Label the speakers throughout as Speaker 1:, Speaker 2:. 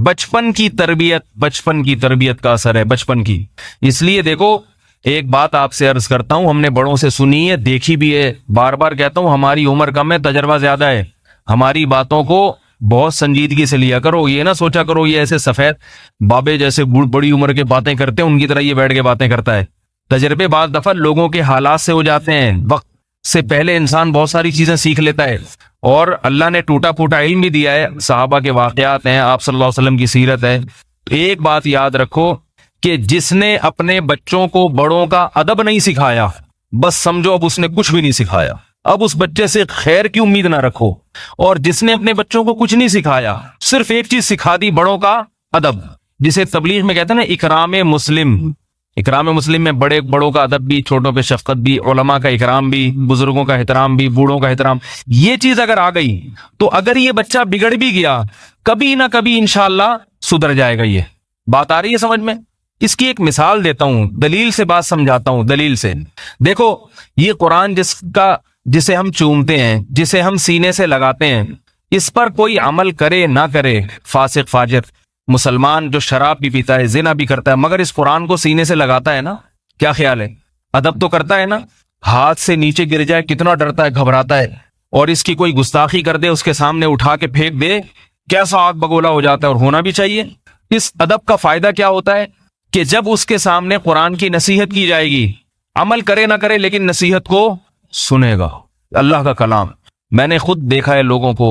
Speaker 1: बचपन की तरबियत का असर है, बचपन की। इसलिए देखो, एक बात आपसे अर्ज करता हूं, हमने बड़ों से सुनी है, देखी भी है, बार बार कहता हूं, हमारी उम्र कम है, तजर्बा ज्यादा है। हमारी बातों को बहुत संजीदगी से लिया करो। ये ना सोचा करो ये ऐसे सफेद बाबे जैसे बड़ी उम्र के बातें करते हैं, उनकी तरह ये बैठ के बातें करता है। तजर्बे बाद दफा लोगों के हालात से हो जाते हैं। वक्त से पहले इंसान बहुत सारी चीजें सीख लेता है, और अल्लाह ने टूटा फूटा इल्म भी दिया है। सहाबा के वाकयात हैं, आप सल्लल्लाहु अलैहि वसल्लम की सीरत है। तो एक बात याद रखो कि जिसने अपने बच्चों को बड़ों का अदब नहीं सिखाया, बस समझो अब उसने कुछ भी नहीं सिखाया। अब उस बच्चे से खैर की उम्मीद ना रखो। और जिसने अपने बच्चों को कुछ नहीं सिखाया, सिर्फ एक चीज सिखा दी, बड़ों का अदब, जिसे तबलीग में कहते हैं ना इकराम मुस्लिम। इकराम मुस्लिम में बड़ों का अदब भी, छोटों पे शफकत भी, उलमा का इकराम भी, बुजुर्गों का एहतराम भी, बूढ़ों का एहतराम। ये चीज अगर आ गई तो अगर ये बच्चा बिगड़ भी गया, कभी ना कभी इंशाअल्लाह सुधर जाएगा। ये बात आ रही है समझ में? इसकी एक मिसाल देता हूं, दलील से बात समझाता हूं, दलील से। देखो, ये कुरान जिसे हम चूमते हैं, जिसे हम सीने से लगाते हैं, इस पर कोई अमल करे ना करे, फासिक फाजिर मुसलमान जो शराब भी पीता है, जिना भी करता है, मगर इस कुरान को सीने से लगाता है ना, क्या ख्याल है? अदब तो करता है ना? हाथ से नीचे गिर जाए कितना डरता है, घबराता है। और इसकी कोई गुस्ताखी कर दे, उसके सामने उठा के फेंक दे, कैसा आग बगोला हो जाता है। और होना भी चाहिए। इस अदब का फायदा क्या होता है कि जब उसके सामने कुरान की नसीहत की जाएगी, अमल करे ना करे लेकिन नसीहत को सुनेगा। अल्लाह का कलाम, मैंने खुद देखा है लोगों को,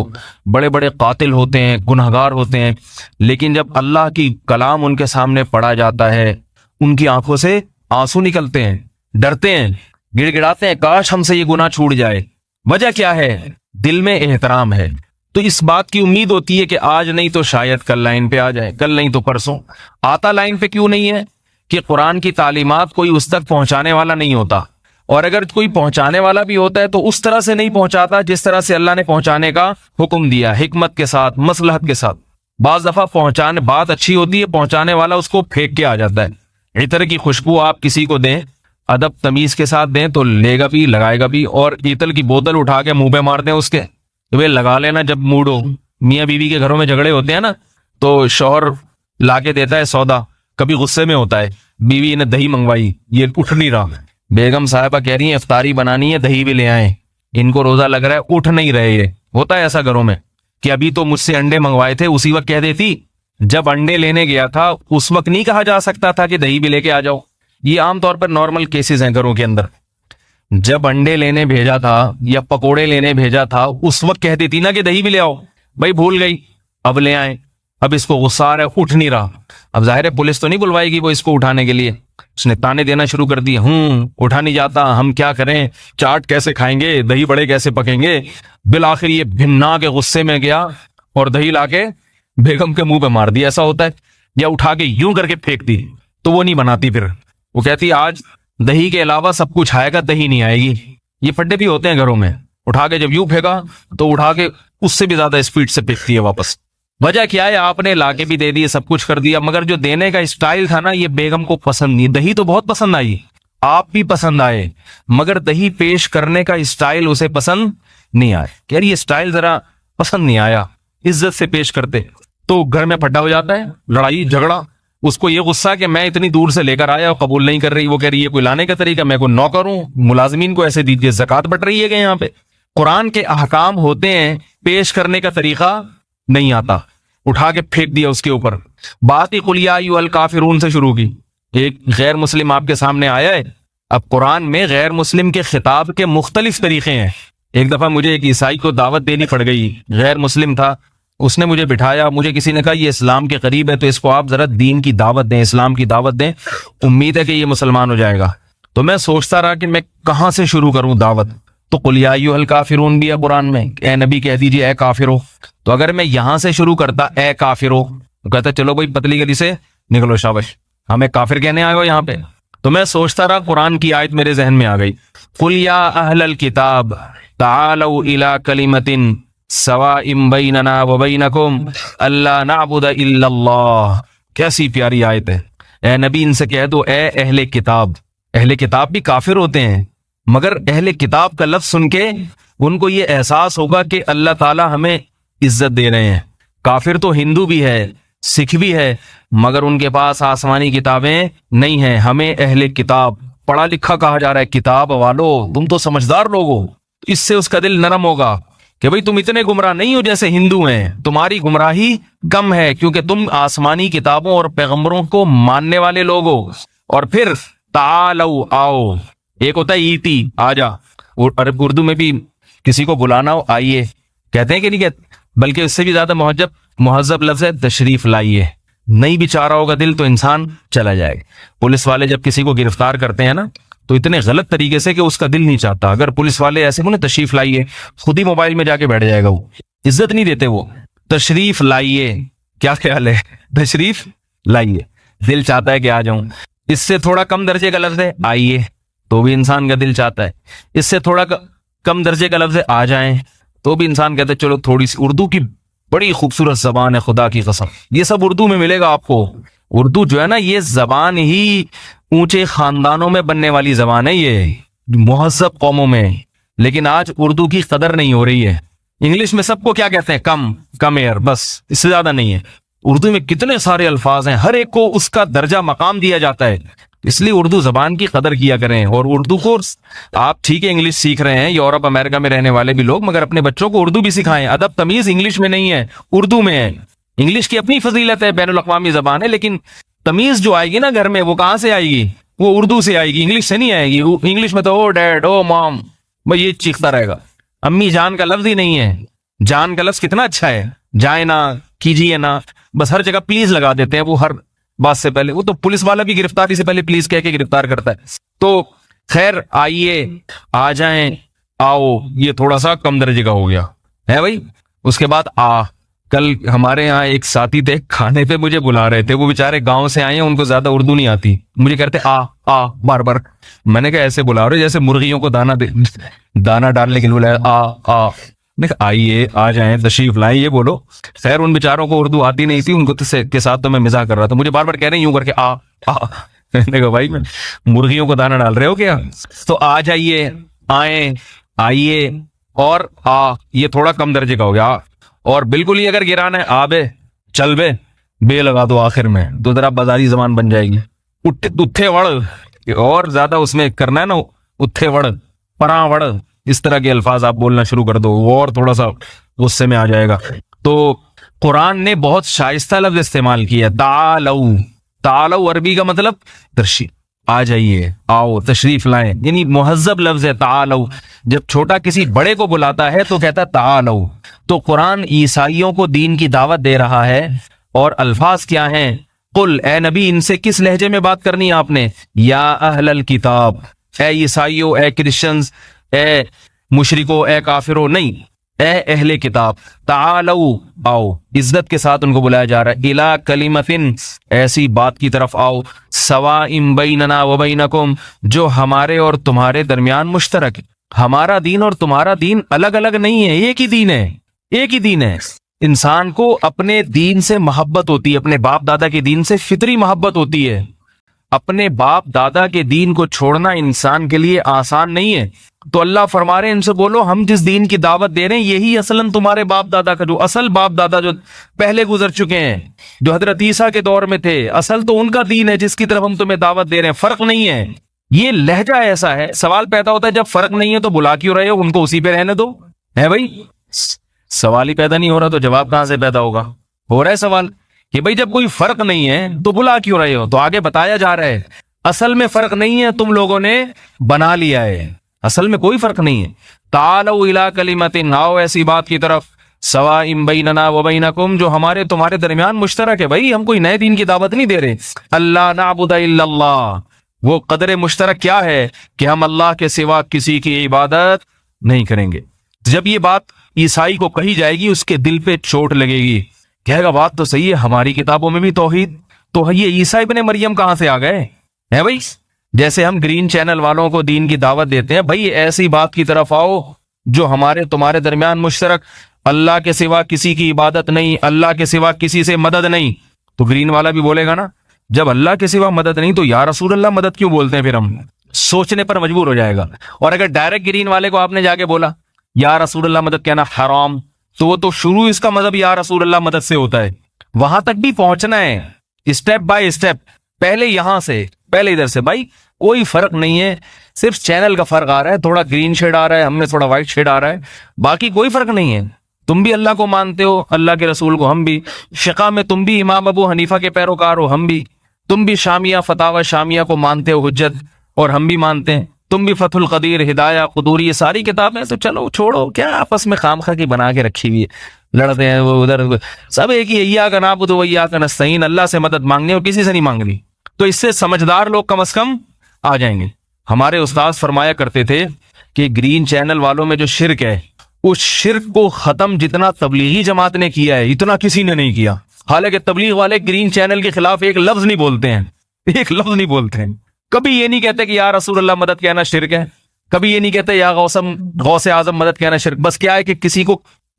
Speaker 1: बड़े बड़े कातिल होते हैं, गुनहगार होते हैं, लेकिन जब अल्लाह की कलाम उनके सामने पढ़ा जाता है, उनकी आंखों से आंसू निकलते हैं, डरते हैं, गिड़गिड़ाते हैं, काश हमसे ये गुनाह छूट जाए। वजह क्या है? दिल में एहतराम है। तो इस बात की उम्मीद होती है कि आज नहीं तो शायद कल लाइन पे आ जाए, कल नहीं तो परसों। आता लाइन पे क्यों नहीं है? कि कुरान की तालीमात कोई उस तक पहुंचाने वाला नहीं होता, और अगर कोई पहुंचाने वाला भी होता है तो उस तरह से नहीं पहुंचाता जिस तरह से अल्लाह ने पहुंचाने का हुक्म दिया, हिकमत के साथ, मसलहत के साथ। बाज दफा पहुंचाने बात अच्छी होती है, पहुंचाने वाला उसको फेंक के आ जाता है। इतर की खुशबू आप किसी को दें, अदब तमीज के साथ दें तो लेगा भी, लगाएगा भी। और ईतल की बोतल उठा के मुंह पे मार दें उसके, तो वे लगा लेना जब मूड हो। मियाँ बीवी के घरों में झगड़े होते हैं ना, तो शौहर लाके देता है सौदा, कभी गुस्से में होता है, बीवी ने दही मंगवाई, ये उठ नहीं रहा, बेगम साहिबा कह रही है इफ्तारी बनानी है, दही भी ले आए, इनको रोजा लग रहा है, उठ नहीं रहे। ये होता है ऐसा घरों में कि अभी तो मुझसे अंडे मंगवाए थे, उसी वक्त कह देती जब अंडे लेने गया था उस वक्त नहीं कहा जा सकता था कि दही भी लेके आ जाओ। ये आमतौर पर नॉर्मल केसेस हैं घरों के अंदर। जब अंडे लेने भेजा था या पकोड़े लेने भेजा था, उस वक्त कह देती ना कि दही भी ले आओ। भाई भूल गई, अब ले आए, अब इसको गुस्सा आ रहा है, उठ नहीं रहा। अब जाहिर है पुलिस तो नहीं बुलवाएगी वो इसको उठाने के लिए, उसने ताने देना शुरू कर दिए, उठा नहीं जाता, हम क्या करें, चाट कैसे खाएंगे, दही बड़े कैसे पकेंगे। बिल आखिर ये भिन्ना के गुस्से में गया और दही लाके बेगम के मुंह पे मार दिया। ऐसा होता है। या उठा के यूं करके फेंक दी तो वो नहीं बनाती, फिर वो कहती आज दही के अलावा सब कुछ आएगा, दही नहीं आएगी। ये फड्डे भी होते हैं घरों में। उठा के जब यूं फेंका तो उठा के उससे भी ज्यादा स्पीड से फेंकती है वापस। वजह क्या है? आपने लाके भी दे दिए, सब कुछ कर दिया, मगर जो देने का स्टाइल था ना, ये बेगम को पसंद नहीं। दही तो बहुत पसंद आई, आप भी पसंद आए, मगर दही पेश करने का स्टाइल उसे पसंद नहीं आया। यार ये स्टाइल जरा पसंद नहीं आया, इज्जत से पेश करते। तो घर में फड्डा हो जाता है, लड़ाई झगड़ा। उसको ये गुस्सा कि मैं इतनी दूर से लेकर आया और कबूल नहीं कर रही। वो कह रही है कोई लाने का तरीका, मैं कोई नौकर हूं, मुलाजमीन को ऐसे दीजिए, ज़कात बट रही है कि यहाँ पे कुरान के अहकाम होते हैं, पेश करने का तरीका नहीं आता, उठा के फेंक दिया उसके ऊपर। बात ही कुल या अय्युहल काफिरून से शुरू की। एक गैर मुस्लिम आपके सामने आया है। अब कुरान में गैर मुस्लिम के खिताब के मुख्तलिफ तरीके हैं। एक दफा मुझे एक ईसाई को दावत देनी पड़ गई, गैर मुस्लिम था, उसने मुझे बिठाया, मुझे किसी ने कहा ये इस्लाम के करीब है तो इसको आप जरा दीन की दावत दें, इस्लाम की दावत दें, उम्मीद है कि ये मुसलमान हो जाएगा। तो मैं सोचता रहा कि मैं कहां से शुरू करूं दावत। तो कुल या अय्युहल काफिरून भी है कुरान में, ए नबी कह दीजिए ए काफिरो। तो अगर मैं यहां से शुरू करता ए काफिरो, तो कहता चलो भाई पतली गली से निकलो, शाबाश, हमें काफिर कहने आए हो यहाँ पे। तो मैं सोचता रहा, कुरान की आयत मेरे जहन में आ गई, कुल या अहलल किताब तालौ इला कलिमतिन सवाइम बैनना व बैनकुम अल्ला नअबुद इल्लल्लाह। कैसी प्यारी आयत है। ए नबी इनसे कह दो ए अहले किताब। अहले किताब भी काफिर होते हैं, मगर अहले किताब का लफ्ज सुन के उनको ये एहसास होगा कि अल्लाह ताला हमें इज्जत दे रहे हैं। काफिर तो हिंदू भी है, सिख भी है, मगर उनके पास आसमानी किताबें नहीं हैं। हमें अहले किताब, पढ़ा लिखा कहा जा रहा है, किताब वालों तुम तो समझदार लोग हो। इससे उसका दिल नरम होगा कि भाई तुम इतने गुमराह नहीं हो जैसे हिंदू हैं, तुम्हारी गुमराही कम है क्योंकि तुम आसमानी किताबों और पैगंबरों को मानने वाले लोग हो। और फिर तालो, आओ, एक होता है ईटी, आजा, और उर्दू में भी किसी को बुलाना हो आइए कहते हैं कि नहीं कहते, बल्कि उससे भी ज्यादा मुहज्जब लफ्ज है तशरीफ लाइए। नहीं भी चाह रहा होगा दिल तो इंसान चला जाएगा। पुलिस वाले जब किसी को गिरफ्तार करते हैं ना तो इतने गलत तरीके से कि उसका दिल नहीं चाहता। अगर पुलिस वाले ऐसे बोले तशरीफ लाइए, खुद ही मोबाइल में जाके बैठ जाएगा, वो इज्जत नहीं देते। वो तशरीफ लाइए, क्या ख्याल है, तशरीफ लाइए, दिल चाहता है कि आ जाऊं। इससे थोड़ा कम दर्जे का लफ्ज है आइए, तो भी इंसान का दिल चाहता है। इससे थोड़ा कम दर्जे का लफ्ज है आ जाएं, तो भी इंसान कहता है चलो थोड़ी सी। उर्दू की बड़ी खूबसूरत जबान है, खुदा की कसम, ये सब उर्दू में मिलेगा आपको। उर्दू जो है ना, ये जबान ही ऊंचे खानदानों में बनने वाली जबान है, ये मुहज्जब कौमों में। लेकिन आज उर्दू की कदर नहीं हो रही है। इंग्लिश में सबको क्या कहते हैं, कम, कम एयर, बस, इससे ज्यादा नहीं है। उर्दू में कितने सारे अल्फाज हैं, हर एक को उसका दर्जा मकाम दिया जाता है। इसलिए उर्दू जबान की कदर किया करें। और उर्दू को आप ठीक है इंग्लिश सीख रहे हैं, यूरोप अमेरिका में रहने वाले भी लोग, मगर अपने बच्चों को उर्दू भी सिखाएं। अदब तमीज इंग्लिश में नहीं है, उर्दू में है। इंग्लिश की अपनी फजीलत है, बैनुल अक़वामी जबान है, लेकिन तमीज जो आएगी ना घर में, वो कहां से आएगी, वो उर्दू से आएगी, इंग्लिश से नहीं आएगी। इंग्लिश में तो ओ डैड, ओ मॉम, भाई ये चीखता रहेगा। अम्मी जान का लफ्ज ही नहीं है। जान का लफ्ज कितना अच्छा है, जाए ना, कीजिए ना, बस हर जगह प्लीज लगा देते हैं। वो हर बात से पहले, वो तो पुलिस वाला भी गिरफ्तारी से पहले प्लीज कह के गिरफ्तार करता है। तो खैर, आइए, आ जाएं, आओ, ये थोड़ा सा कम दर्जे का हो गया है भाई। उसके बाद आ, कल हमारे यहाँ एक साथी थे, खाने पे मुझे बुला रहे थे, वो बेचारे गांव से आए हैं, उनको ज्यादा उर्दू नहीं आती, मुझे कहते आ बार बार। मैंने कहा ऐसे बुला रहे जैसे मुर्गियों को दाना डालने के लिए बुलाया, आ। आइए, आ जाएं, तशरीफ लाएं, ये बोलो। खैर उन बेचारों को उर्दू आती नहीं थी, उनको के साथ तो मैं मजाक कर रहा था। मुझे बार बार कह रहे हैं यूं करके आ। मैंने कहा भाई, मैं मुर्गियों को दाना डाल रहे हो क्या? तो आ जाइए, आए, आइए, और आ, ये थोड़ा कम दर्जे का हो गया। और बिल्कुल ही अगर गिराना है, आ बे, चल बे लगा दो आखिर में, तो जरा बाजारी जबान बन जाएगी। उठे वड़, और ज्यादा उसमें करना है ना, उठे वड़, परा वड़, इस तरह के अल्फाज आप बोलना शुरू कर दो, वो और थोड़ा सा गुस्से में आ जाएगा। तो कुरान ने बहुत शाइस्ता लफ्ज इस्तेमाल किया, तालऊ। तालऊ अरबी का मतलब दर्शी, आ जाइए, आओ, तशरीफ लाएं, यानी मुहज्जब लफ्ज है तालऊ। जब छोटा किसी बड़े को बुलाता है तो कहता है तालऊ। तो कुरान ईसाइयों को दीन की दावत दे रहा है, और अल्फाज क्या हैं? कुल, ए नबी, इनसे किस लहजे में बात करनी है आपने? या अहलल किताब, ए ईसाइयों, ए क्रिश्चियंस, ए मुशरिको, ए काफिरो, नहीं, ए अहले किताब, तालऊ, आओ। इज्जत के साथ उनको बुलाया जा रहा है। इला कलिमतिन, ऐसी बात की तरफ आओ, सवाइम बैनना व बैनकुम, जो हमारे और तुम्हारे दरमियान मुश्तरक है। हमारा दीन और तुम्हारा दीन अलग अलग नहीं है, एक ही दीन है, एक ही दीन है। इंसान को अपने दीन से मोहब्बत होती है, अपने बाप दादा के दीन से फितरी मोहब्बत होती है। अपने बाप दादा के दीन को छोड़ना इंसान के लिए आसान नहीं है। तो अल्लाह फरमा रहे हैं, इनसे बोलो हम जिस दीन की दावत दे रहे हैं यही असलन तुम्हारे बाप दादा का, जो असल बाप दादा जो पहले गुजर चुके हैं, जो हजरत ईसा के दौर में थे, असल तो उनका दीन है जिसकी तरफ हम तुम्हें दावत दे रहे हैं। फर्क नहीं है, ये लहजा ऐसा है। सवाल पैदा होता है जब फर्क नहीं है तो बुला क्यों रहे हो, उनको उसी पे रहने दो, है भाई। सवाल ही पैदा नहीं हो रहा तो जवाब कहां से पैदा होगा? हो रहा है सवाल कि भाई जब कोई फर्क नहीं है तो बुला क्यों रहे हो? तो आगे बताया जा रहा है असल में फर्क नहीं है, तुम लोगों ने बना लिया है, असल में कोई फर्क नहीं है। तालऊ इला कलिमतिन, आओ ऐसी बात की तरफ, सवाइम बैनना व बैनकुम, जो हमारे तुम्हारे दरमियान मुश्तरक है। भाई हम कोई नए दीन की दावत नहीं दे रहे। अल्लाह नाबुदा इल्लल्लाह, वो कदर मुश्तरक क्या है कि हम अल्लाह के सिवा किसी की इबादत नहीं करेंगे। जब ये बात ईसाई को कही जाएगी उसके दिल पे चोट लगेगी, कहेगा बात तो सही है, हमारी किताबों में भी तौहीद, तो ये ईसा इब्ने मरियम कहां से आ गए हैं भाई? जैसे हम ग्रीन चैनल वालों को दीन की दावत देते हैं, भाई ऐसी बात की तरफ आओ जो हमारे तुम्हारे दरमियान मुश्तरक, अल्लाह के सिवा किसी की इबादत नहीं, अल्लाह के सिवा किसी से मदद नहीं। तो ग्रीन वाला भी बोलेगा ना, जब अल्लाह के सिवा मदद नहीं तो या रसूल अल्लाह मदद क्यों बोलते हैं? फिर हम सोचने पर मजबूर हो जाएगा। और अगर डायरेक्ट ग्रीन वाले को आपने जाके बोला या रसूल अल्लाह मदद कहना हराम, तो वो तो शुरू इसका मजहब या रसूल अल्लाह मदद से होता है, वहां तक भी पहुंचना है, स्टेप बाय स्टेप। पहले यहां से, पहले इधर से। भाई कोई फर्क नहीं है, सिर्फ चैनल का फर्क आ रहा है, थोड़ा ग्रीन शेड आ रहा है, हमने थोड़ा व्हाइट शेड आ रहा है, बाकी कोई फर्क नहीं है। तुम भी अल्लाह को मानते हो, अल्लाह के रसूल को, हम भी। शिका में तुम भी इमाम अबू हनीफा के पैरोकार हो, हम भी। तुम भी शामिया, फतावा शामिया को मानते हो हुज्जत, और हम भी मानते हैं। तुम भी फतहुल कदीर, हिदाया, कुदूरी, ये सारी किताबें। तो चलो छोड़ो, क्या आपस में खामखा की बना के रखी हुई है, लड़ते हैं वो उधर। सब एक ही, इय्याक नअबुदु व इय्याक नस्तईन, अल्लाह से मदद मांगनी और किसी से नहीं मांगनी। तो इससे समझदार लोग कम से कम आ जाएंगे। हमारे उस्ताद फरमाया करते थे कि ग्रीन चैनल वालों में जो शिर्क है, उस शिर्क को खत्म जितना तबलीगी जमात ने किया है, इतना किसी ने नहीं किया। हालांकि तबलीग वाले ग्रीन चैनल के खिलाफ एक लफ्ज नहीं बोलते हैं, एक लफ्ज नहीं बोलते हैं। कभी ये नहीं कहते कि या रसूलुल्लाह मदद कहना शिर्क है, कभी ये नहीं कहते या गौसे आजम मदद कहना शिर्क। बस क्या है कि किसी को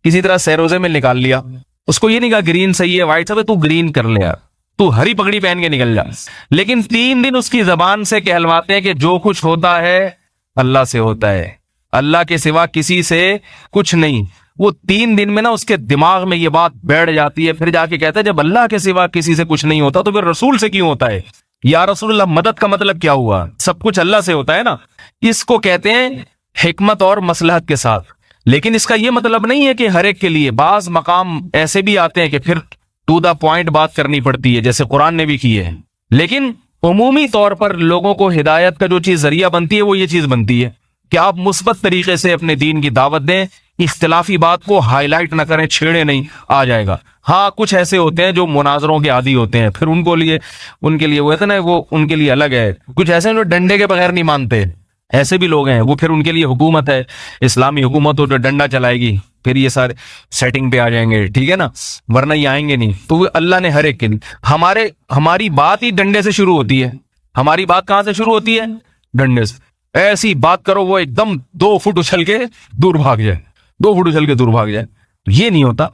Speaker 1: किसी तरह सैरोजे में निकाल लिया, उसको ये नहीं कहा ग्रीन सही है, व्हाइट सब है, तू ग्रीन कर ले यार, तू हरी पगड़ी पहन के निकल जा। लेकिन 3 दिन उसकी जबान से कहलवाते हैं कि जो कुछ होता है अल्लाह से होता है, अल्लाह के सिवा किसी से कुछ नहीं। वो 3 दिन में ना उसके दिमाग में ये बात बैठ जाती है। फिर जाके कहता है जब अल्लाह के सिवा किसी से कुछ नहीं होता तो फिर रसूल से क्यों होता है? या रसूलुल्लाह मदद का मतलब क्या हुआ? सब कुछ अल्लाह से होता है ना। इसको कहते हैं हिकमत और मसलहत के साथ। लेकिन इसका यह मतलब नहीं है कि हर एक के लिए, बाज मकाम ऐसे भी आते हैं कि फिर टू द पॉइंट बात करनी पड़ती है, जैसे कुरान ने भी की है। लेकिन उमूमी तौर पर लोगों को हिदायत का जो चीज जरिया बनती है वो ये चीज बनती है कि आप मुस्बत तरीके से अपने दीन की दावत दें, इख्तिलाफी बात को हाईलाइट ना करें, छेड़े नहीं, आ जाएगा। हाँ, कुछ ऐसे होते हैं जो मुनाजरों के आदी होते हैं, फिर उनके लिए वो है ना, वो उनके लिए अलग है। कुछ ऐसे हैं जो डंडे के बगैर नहीं मानते, ऐसे भी लोग हैं, वो फिर उनके लिए हुकूमत है, इस्लामी हुकूमत हो जो डंडा चलाएगी, फिर ये सारे सेटिंग पे आ जाएंगे, ठीक है ना, वरना ये आएंगे नहीं। तो अल्लाह ने हर एक के लिए, हमारी बात ही डंडे से शुरू होती है। हमारी बात कहां से शुरू होती है? डंडे से। ऐसी बात करो वो एकदम 2 फुट उछल के दूर भाग जाए, 2 फुट उछल के दूर भाग जाए। तो ये नहीं होता।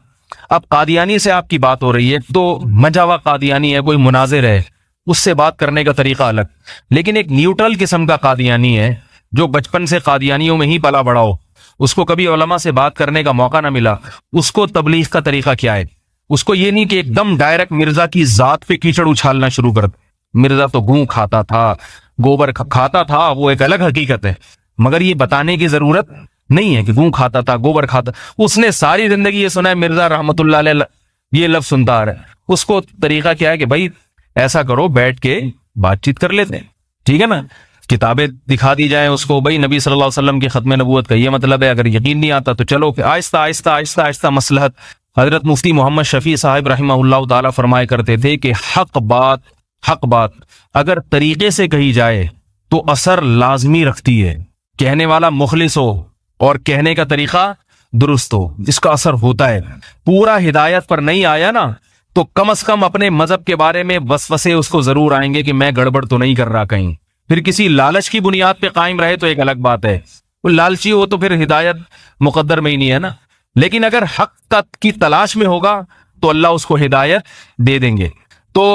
Speaker 1: अब कादियानी से आपकी बात हो रही है तो मजावा कादियानी है, कोई मुनाजिर है, उससे बात करने का तरीका अलग। लेकिन एक न्यूट्रल किस्म का कादियानी है जो बचपन से कादियानियों में ही पला बड़ा हो, उसको कभी उलमा से बात करने का मौका ना मिला, उसको तबलीग का तरीका क्या है? उसको ये नहीं कि एकदम डायरेक्ट मिर्जा की जात पे कीचड़ उछालना शुरू कर दे। मिर्जा तो गूं खाता था, गोबर खाता था, वो एक अलग हकीकत है, मगर ये बताने की जरूरत नहीं है कि गूं खाता था, गोबर खाता। उसने सारी जिंदगी ये सुना है, मिर्जा रहमतुल्लाह अलैह ये लफ्ज सुनता आ रहा है। उसको तरीका क्या है कि भाई ऐसा करो, बैठ के बातचीत कर लेते हैं, ठीक है ना, किताबें दिखा दी जाए उसको, भाई नबी सल्लल्लाहु अलैहि वसल्लम की खत्म नबूवत का ये मतलब है। अगर यकीन नहीं आता तो चलो फिर आहिस्ता आहिस्ता आहिस्ता आहिस्ता मसलहत। हजरत मुफ्ती मोहम्मद शफी साहिब रहमहुल्लाह ताला फरमाया करते थे कि हक बात अगर तरीके से कही जाए तो असर लाजमी रखती है। कहने वाला मुखलिस हो और कहने का तरीका दुरुस्त हो, जिसका असर होता है। पूरा हिदायत पर नहीं आया ना तो कम से कम अपने मजहब के बारे में वसवसे उसको जरूर आएंगे कि मैं गड़बड़ तो नहीं कर रहा कहीं। फिर किसी लालच की बुनियाद पे कायम रहे तो एक अलग बात है, वो लालची हो तो फिर हिदायत मुकद्दर में ही नहीं है ना। लेकिन अगर हक की तलाश में होगा तो अल्लाह उसको हिदायत दे देंगे। तो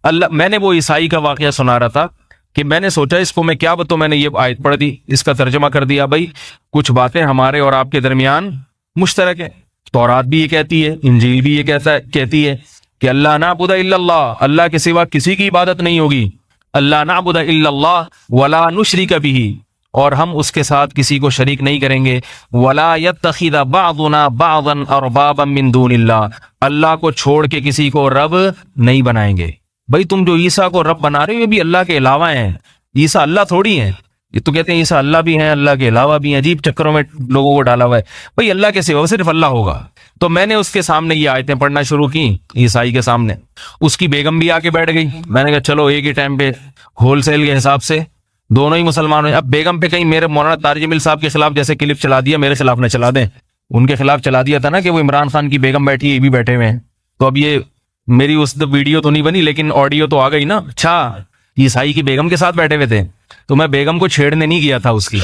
Speaker 1: अल्लाह, मैंने वो ईसाई का वाकया सुना रहा था कि मैंने सोचा इसको मैं क्या बताऊं, मैंने ये आयत पढ़ दी, इसका तर्जमा कर दिया। भाई कुछ बातें हमारे और आपके दरमियान मुश्तरक है। तौरात भी ये कहती है, इंजील भी ये कहती है कि अल्लाह नाबुदा इल्लल्लाह, अल्लाह के सिवा किसी की इबादत नहीं होगी। अल्लाह नाबुदा इल्लल्लाह वला नुशरिक बिही, और हम उसके साथ किसी को शरीक नहीं करेंगे। वला यत्तखिदा बादुना बादन अरबाबम मिन दूनिल्लाह, अल्लाह को छोड़ के किसी को रब नहीं बनाएंगे। भाई तुम जो ईसा को रब बना रहे हो ये भी अल्लाह के अलावा हैं, ईसा अल्लाह थोड़ी है। ये तो कहते हैं ईसा अल्लाह भी हैं, अल्लाह के अलावा भी हैं, अजीब चक्करों में लोगों को डाला हुआ है। भाई अल्लाह के सिवा सिर्फ अल्लाह होगा। तो मैंने उसके सामने ये आयतें पढ़ना शुरू की, ईसाई के सामने। उसकी बेगम भी आके बैठ गई। मैंने कहा चलो एक ही टाइम पे होलसेल के हिसाब से दोनों ही मुसलमान हैं। अब बेगम पे कहीं मेरे मौलाना तारिक जमील साहब के खिलाफ जैसे क्लिप चला दिया, मेरे खिलाफ न चला दें। उनके खिलाफ चला दिया था ना कि वो इमरान खान की बेगम बैठी है, ये भी बैठे हुए हैं। तो अब ये मेरी उस वीडियो तो नहीं बनी लेकिन ऑडियो तो आ गई ना। अच्छा, ईसाई की बेगम के साथ बैठे हुए थे, तो मैं बेगम को छेड़ने नहीं गया था उसकी,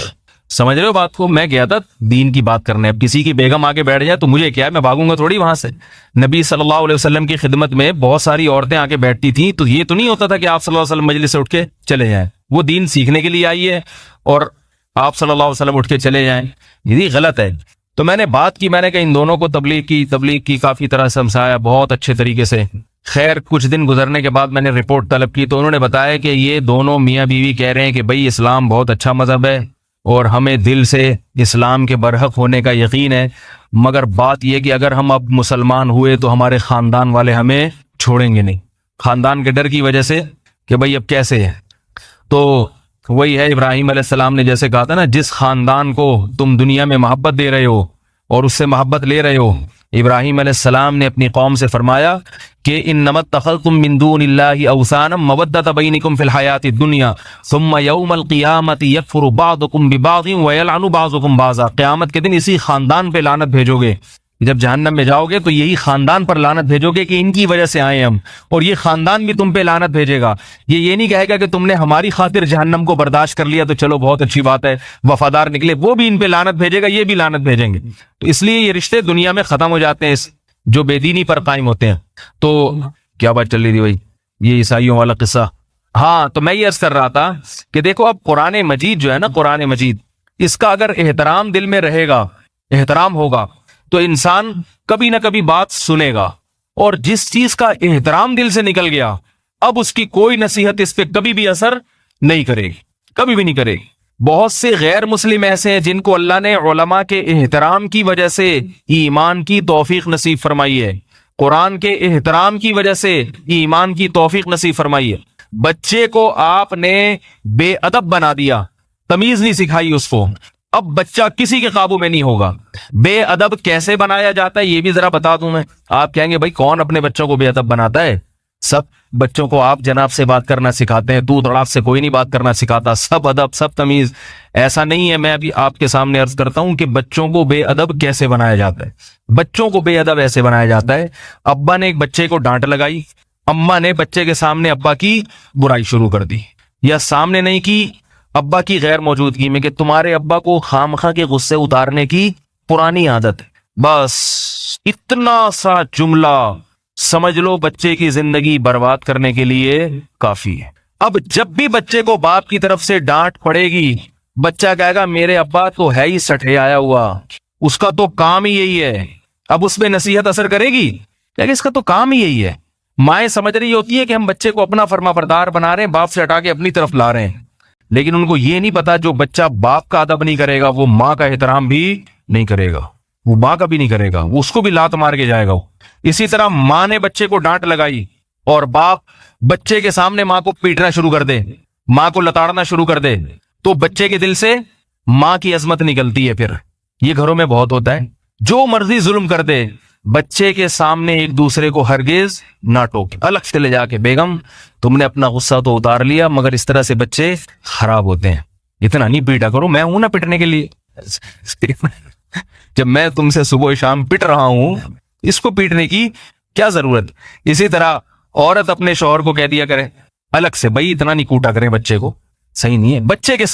Speaker 1: समझ रहे हो बात को। मैं गया था दीन की बात करने। अब किसी की बेगम आके बैठ जाए तो मुझे क्या है, मैं भागूंगा थोड़ी वहां से। नबी सल्लल्लाहु अलैहि वसल्लम की खिदमत में बहुत सारी औरतें आके बैठती थी, तो ये तो नहीं होता था कि आप सल्लल्लाहु अलैहि वसल्लम मजलिस से उठ के चले जाएं। वो दीन सीखने के लिए आई है और आप सल्लल्लाहु अलैहि वसल्लम उठ के चले जाएं, ये गलत है। तो मैंने बात की, मैंने कहा इन दोनों को तबलीग की काफी तरह समझाया बहुत अच्छे तरीके से। खैर कुछ दिन गुजरने के बाद मैंने रिपोर्ट तलब की तो उन्होंने बताया कि ये दोनों मियाँ बीवी कह रहे हैं कि भाई इस्लाम बहुत अच्छा मजहब है और हमें दिल से इस्लाम के बरहक होने का यकीन है, मगर बात यह कि अगर हम अब मुसलमान हुए तो हमारे खानदान वाले हमें छोड़ेंगे नहीं, खानदान के डर की वजह से कि भाई अब कैसे है। तो वही है, इब्राहिम अलैहिस्सलाम ने जैसे कहा था ना, जिस खानदान को तुम दुनिया में मोहब्बत दे रहे हो और उससे मोहब्बत ले रहे हो, इब्राहिम अलैहिस्सलाम ने अपनी कौम से फरमाया कि इन्नमत तखल्तुम मिन दूनिल्लाहि अवसानम मवद्दत बैनिकुम फिल हयाति दुनिया सुम्मा यौमल क़ियामति यकफुरु बादुकुम बिबादिन व यलअनु बाज़ुकुम बाज़ा। क़यामत के दिन इसी खानदान पे लानत भेजोगे, जब जहन्नम में जाओगे तो यही खानदान पर लानत भेजोगे कि इनकी वजह से आए हम, और ये खानदान भी तुम पे लानत भेजेगा। ये नहीं कहेगा कि तुमने हमारी खातिर जहन्नम को बर्दाश्त कर लिया तो चलो बहुत अच्छी बात है, वफादार निकले, वो भी इन पे लानत भेजेगा, ये भी लानत भेजेंगे। तो इसलिए ये रिश्ते दुनिया में खत्म हो जाते हैं इस जो बेदीनी पर कायम होते हैं। तो क्या बात चल रही थी भाई, ये ईसाइयों वाला किस्सा। हाँ, तो मैं ये अर्ज कर रहा था कि देखो अब कुरान मजीद जो है ना, कुरान मजीद, इसका अगर एहतराम दिल में रहेगा, एहतराम होगा, तो इंसान कभी ना कभी बात सुनेगा, और जिस चीज का एहतराम दिल से निकल गया अब उसकी कोई नसीहत इस पे कभी भी असर नहीं करेगी, कभी भी नहीं करेगी। बहुत से गैर मुस्लिम ऐसे हैं जिनको अल्लाह ने उलमा के एहतराम की वजह से ईमान की तौफीक नसीब फरमाई है, कुरान के एहतराम की वजह से ईमान की तौफीक नसीब फरमाई है। बच्चे को आपने बेअदब बना दिया, तमीज नहीं सिखाई उसको, अब बच्चा किसी के काबू में नहीं होगा। बेअदब कैसे बनाया जाता है ये भी जरा बता दूं मैं। आप कहेंगे भाई कौन अपने बच्चों को बेअदब बनाता है? सब बच्चों को आप जनाब से बात करना सिखाते हैं, तू तड़ाप से कोई नहीं बात करना सिखाता, सब अदब सब तमीज। ऐसा नहीं है, मैं अभी आपके सामने अर्ज करता हूं कि बच्चों को बेअदब कैसे बनाया जाता है। बच्चों को बेअदब ऐसे बनाया जाता है, अब्बा ने एक बच्चे को डांट लगाई, अम्मा ने बच्चे के सामने अब्बा की बुराई शुरू कर दी, या सामने नहीं की, अब्बा की गैर मौजूदगी में, कि तुम्हारे अब्बा को खामखा के गुस्से उतारने की पुरानी आदत है। बस इतना सा जुमला समझ लो बच्चे की जिंदगी बर्बाद करने के लिए काफी है। अब जब भी बच्चे को बाप की तरफ से डांट पड़ेगी, बच्चा कहेगा मेरे अब्बा तो है ही सठे आया हुआ, उसका तो काम ही यही है। अब उसमें नसीहत असर करेगी? लेकिन इसका तो काम ही यही है। माएं समझ रही होती है कि हम बच्चे को अपना फरमाबरदार बना रहे हैं, बाप से हटा के अपनी तरफ ला रहे हैं, लेकिन उनको ये नहीं पता जो बच्चा बाप का अदब नहीं करेगा वो माँ का एहतराम भी नहीं करेगा, वो माँ का भी नहीं करेगा, वो उसको भी लात मार के जाएगा। इसी तरह माँ ने बच्चे को डांट लगाई और बाप बच्चे के सामने माँ को पीटना शुरू कर दे, माँ को लताड़ना शुरू कर दे, तो बच्चे के दिल से माँ की अजमत निकलती है। फिर ये घरों में बहुत होता है, जो मर्जी जुल्म कर दे, बच्चे के सामने एक दूसरे को हरगिज ना टोके, अलग से ले जाके बेगम तुमने अपना गुस्सा तो उतार लिया, मगर इस तरह से बच्चे खराब होते हैं। इतना नहीं पीटा करो, मैं हूं ना पिटने के लिए। जब मैं तुमसे सुबह शाम पिट रहा हूं, इसको पीटने की क्या जरूरत। इसी तरह औरत अपने शौहर को कह दिया करे अलग से, भाई इतना नहीं कूटा करें बच्चे को, सही नहीं है। बच्चे के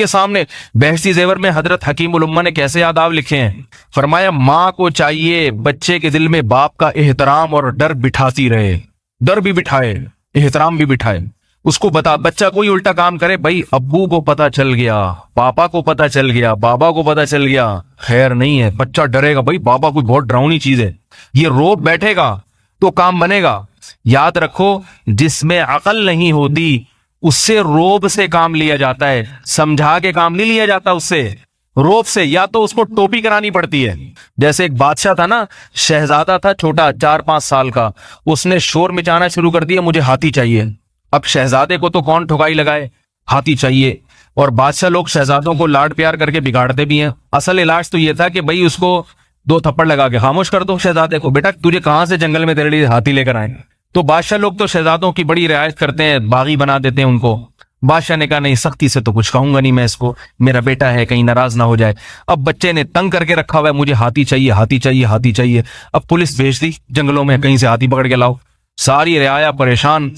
Speaker 1: सामने बहसी जेवर में हजरत हकीमुल उम्मा ने कैसे आदाब लिखे हैं, फरमाया माँ को चाहिए बच्चे के दिल में बाप का एहतराम और डर बिठाती रहे, डर भी बिठाए, एहतराम भी बिठाए। उसको बता, बच्चा कोई उल्टा काम करे, भाई अब्बू को पता चल गया, पापा को पता चल गया, बाबा को पता चल गया, खैर नहीं है। बच्चा डरेगा, भाई बाबा कोई बहुत डरावनी चीज है, ये रोब बैठेगा तो काम बनेगा। याद रखो, जिसमें अकल नहीं होती उससे रोब से काम लिया जाता है, समझा के काम नहीं लिया जाता उससे, रोब से। या तो उसको टोपी करानी पड़ती है। जैसे एक बादशाह था ना, शहजादा था छोटा 4-5 साल का, उसने शोर मचाना शुरू कर दिया मुझे हाथी चाहिए। अब शहजादे को तो कौन ठुकाई लगाए, हाथी चाहिए। और बादशाह लोग शहजादों को लाड प्यार करके बिगाड़ते भी हैं। असल इलाज तो ये था कि भाई उसको 2 थप्पड़ लगा के खामोश कर दो शहजादे को, बेटा तुझे कहां से जंगल में तेरे लिए हाथी लेकर आए। तो बादशाह लोग तो शहजादों की बड़ी रियायत करते हैं, बागी बना देते हैं उनको। बादशाह ने कहा नहीं, सख्ती से तो कुछ कहूंगा नहीं मैं इसको, मेरा बेटा है कहीं नाराज ना हो जाए। अब बच्चे ने तंग करके रखा हुआ है, मुझे हाथी चाहिए, हाथी चाहिए, हाथी चाहिए। अब पुलिस भेज दी जंगलों में, कहीं से हाथी पकड़ के लाओ। सारी रियाया परेशान,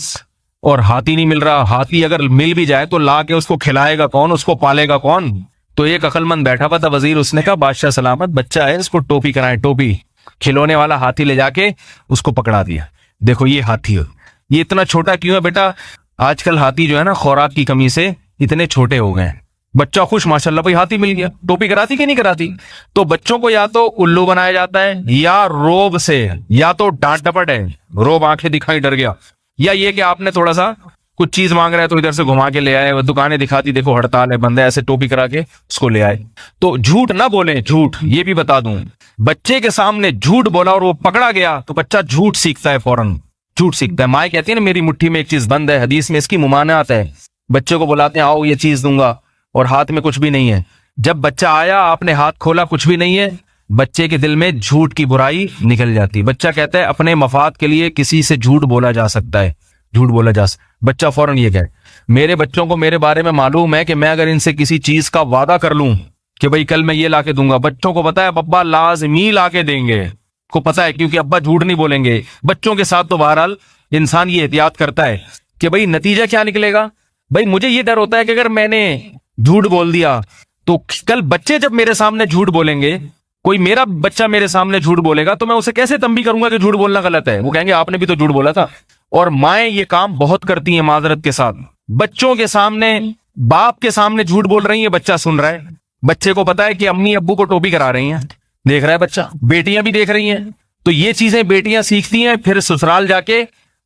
Speaker 1: और हाथी नहीं मिल रहा। हाथी अगर मिल भी जाए तो ला के उसको खिलाएगा कौन, उसको पालेगा कौन। तो एक अकलमंद बैठा हुआ था वजीर, उसने कहा बादशाह सलामत, बच्चा है इसको टोपी कराएं, टोपी। खिलौने वाला हाथी ले जाके उसको पकड़ा दिया। देखो ये हाथी है, ये इतना छोटा क्यों है बेटा? आजकल हाथी जो है ना खुराक की कमी से इतने छोटे हो गए हैं। बच्चा खुश, माशाल्लाह भाई हाथी मिल गया। टोपी कराती कि नहीं कराती? तो बच्चों को या तो उल्लू बनाया जाता है, या रोब से, या तो डांट डपट है, रोब आंखें दिखाई डर गया, या ये कि आपने थोड़ा सा कुछ चीज मांग रहा है तो इधर से घुमा के ले आए, वो दुकानें दिखाती देखो हड़ताल है, बंद है, ऐसे टोपी करा के उसको ले आए। तो झूठ ना बोले, झूठ ये भी बता दूं, बच्चे के सामने झूठ बोला और वो पकड़ा गया तो बच्चा झूठ सीखता है, फौरन झूठ सीखता है। माए कहती है ना मेरी मुट्ठी में एक चीज बंद है, हदीस में इसकी मुमानात है। बच्चे को बुलाते हैं आओ ये चीज दूंगा, और हाथ में कुछ भी नहीं है। जब बच्चा आया आपने हाथ खोला कुछ भी नहीं है, बच्चे के दिल में झूठ की बुराई निकल जाती है। बच्चा कहता है अपने मफाद के लिए किसी से झूठ बोला जा सकता है, झूठ बोला जा सकता। बच्चा फौरन ये कहे, मेरे बच्चों को मेरे बारे में मालूम है कि मैं अगर इनसे किसी चीज का वादा कर लूं कि भाई कल मैं ये लाके दूंगा, बच्चों को पता है अब्बा लाजमी लाके देंगे, को पता है, क्योंकि अब्बा झूठ नहीं बोलेंगे। बच्चों के साथ तो बहरहाल इंसान ये एहतियात करता है कि भाई नतीजा क्या निकलेगा। भाई मुझे ये डर होता है कि अगर मैंने झूठ बोल दिया तो कल बच्चे जब मेरे सामने झूठ बोलेंगे, कोई मेरा बच्चा मेरे सामने झूठ बोलेगा तो मैं उसे कैसे तंबी करूंगा कि झूठ बोलना गलत है। वो कहेंगे आपने भी तो झूठ बोला था। और माएं ये काम बहुत करती हैं माजरत के साथ, बच्चों के सामने, बाप के सामने झूठ बोल रही है, बच्चा सुन रहा है, बच्चे को पता है कि अम्मी अब्बू को टोपी करा रही हैं, देख रहा है बच्चा, बेटियां भी देख रही हैं। तो ये चीजें बेटियां सीखती हैं, फिर ससुराल जाके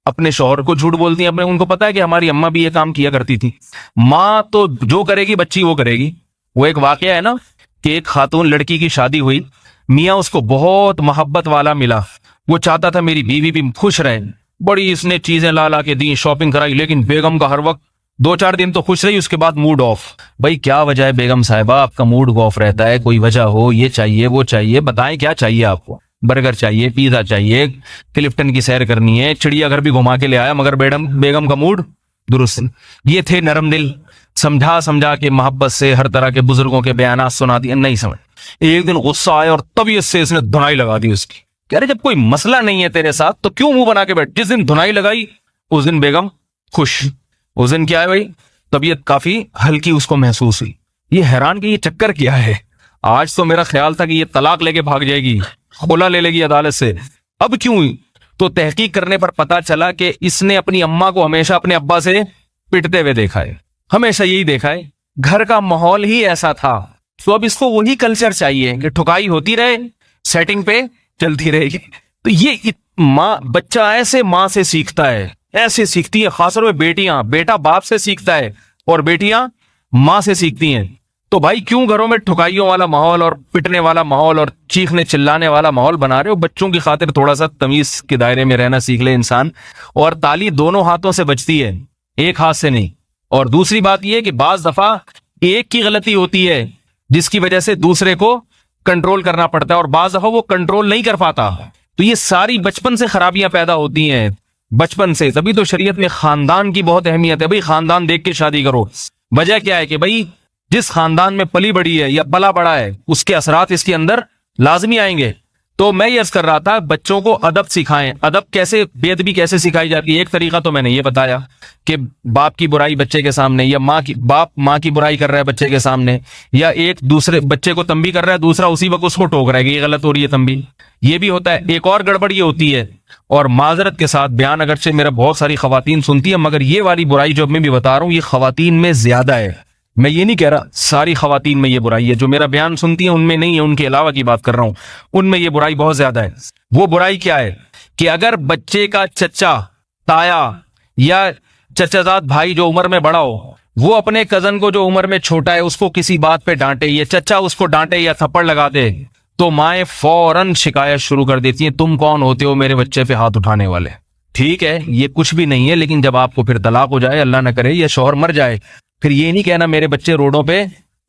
Speaker 1: अपने शौहर को झूठ बोलती हैं। अपने उनको पता है कि हमारी अम्मा भी ये काम किया करती थी। माँ तो जो करेगी बच्ची वो करेगी। वो एक वाकया है ना कि एक खातून लड़की की शादी हुई, मियाँ उसको बहुत मोहब्बत वाला मिला, वो चाहता था मेरी बीवी भी खुश रहे, बड़ी इसने चीजें ला ला के दी, शॉपिंग कराई, लेकिन बेगम का हर वक्त 2-4 दिन तो खुश रही, उसके बाद मूड ऑफ। भाई क्या वजह है बेगम साहिबा आपका मूड ऑफ रहता है? कोई वजह हो, ये चाहिए वो चाहिए, बताएं क्या चाहिए आपको? बर्गर चाहिए, पिज्जा चाहिए, क्लिफ्टन की सैर करनी है, चिड़ियाघर भी घुमा के ले आया, मगर बेगम का मूड दुरुस्त। ये थे नरम दिल, समझा समझा के मोहब्बत से हर तरह के बुजुर्गों के बयानात सुना दिए, नहीं समझ। एक दिन गुस्सा आया और तबीयत से इसने धुनाई लगा दी उसकी। कह रहे जब कोई मसला नहीं है तेरे साथ तो क्यों मुंह बना के बैठ? जिस दिन धुनाई लगाई उस दिन बेगम खुश। उस दिन क्या है भाई, तबीयत काफी हल्की उसको महसूस हुई। ये हैरान कि ये चक्कर क्या है। आज तो मेरा ख्याल था कि ये तलाक लेके भाग जाएगी, खुला ले लेगी अदालत से, अब क्यों हुई? तो तहकीक करने पर पता चला कि इसने अपनी अम्मा को हमेशा अपने अब्बा से पिटते हुए देखा है, हमेशा यही देखा है, घर का माहौल ही ऐसा था। तो अब इसको वही कल्चर चाहिए कि ठुकाई होती रहे, सेटिंग पे चलती रहेगी। तो ये माँ, बच्चा ऐसे माँ से सीखता है, ऐसे सीखती है, खासतौर में बेटियां, बेटा बाप से सीखता है और बेटियां माँ से सीखती हैं। तो भाई क्यों घरों में ठुकाइयों वाला माहौल और पिटने वाला माहौल और चीखने चिल्लाने वाला माहौल बना रहे हो? बच्चों की खातिर थोड़ा सा तमीज के दायरे में रहना सीख ले इंसान। और ताली दोनों हाथों से बजती है, एक हाथ से नहीं। और दूसरी बात यह कि बाज दफा एक की गलती होती है जिसकी वजह से दूसरे को कंट्रोल करना पड़ता है और बाज दफा वो कंट्रोल नहीं कर पाता। तो ये सारी बचपन से खराबियां पैदा होती हैं, बचपन से। तभी तो शरीयत में खानदान की बहुत अहमियत है। भाई खानदान देख के शादी करो। वजह क्या है कि भाई जिस खानदान में पली बड़ी है या पला बड़ा है उसके असरात इसके अंदर लाजमी आएंगे। तो मैं ये अर्ज कर रहा था बच्चों को अदब सिखाएं। अदब कैसे, बेअदबी कैसे सिखाई जाती है? एक तरीका तो मैंने ये बताया कि बाप की बुराई बच्चे के सामने, या बाप माँ की बुराई कर रहा है बच्चे के सामने, या एक दूसरे बच्चे को तंबी कर रहा है, दूसरा उसी वक्त उसको टोक रहा है कि ये गलत हो रही है तंबी। ये भी होता है। एक और गड़बड़ ये होती है, और माजरत के साथ बयान अगरचे मेरा बहुत सारी खवातीन सुनती है, मगर ये वाली बुराई जो मैं भी बता रहा हूँ ये खवातीन में ज्यादा है। मैं ये नहीं कह रहा सारी खवातीन में ये बुराई है, जो मेरा बयान सुनती है उनमें नहीं है, उनके अलावा की बात कर रहा हूं, उनमें ये बुराई बहुत ज्यादा है। वो बुराई क्या है कि अगर बच्चे का चचा, ताया या चचाजाद भाई जो उम्र में बड़ा हो, वो अपने कजन को जो उम्र में छोटा है उसको किसी बात पे डांटे, या चचा उसको डांटे या थप्पड़ लगा दे, तो माएं फौरन शिकायत शुरू कर देती हैं, तुम कौन होते हो मेरे बच्चे पे हाथ उठाने वाले। ठीक है ये कुछ भी नहीं है, लेकिन जब आपको फिर तलाक हो जाए, अल्लाह न करे, या शौहर मर जाए, फिर ये नहीं कहना मेरे बच्चे रोडों पे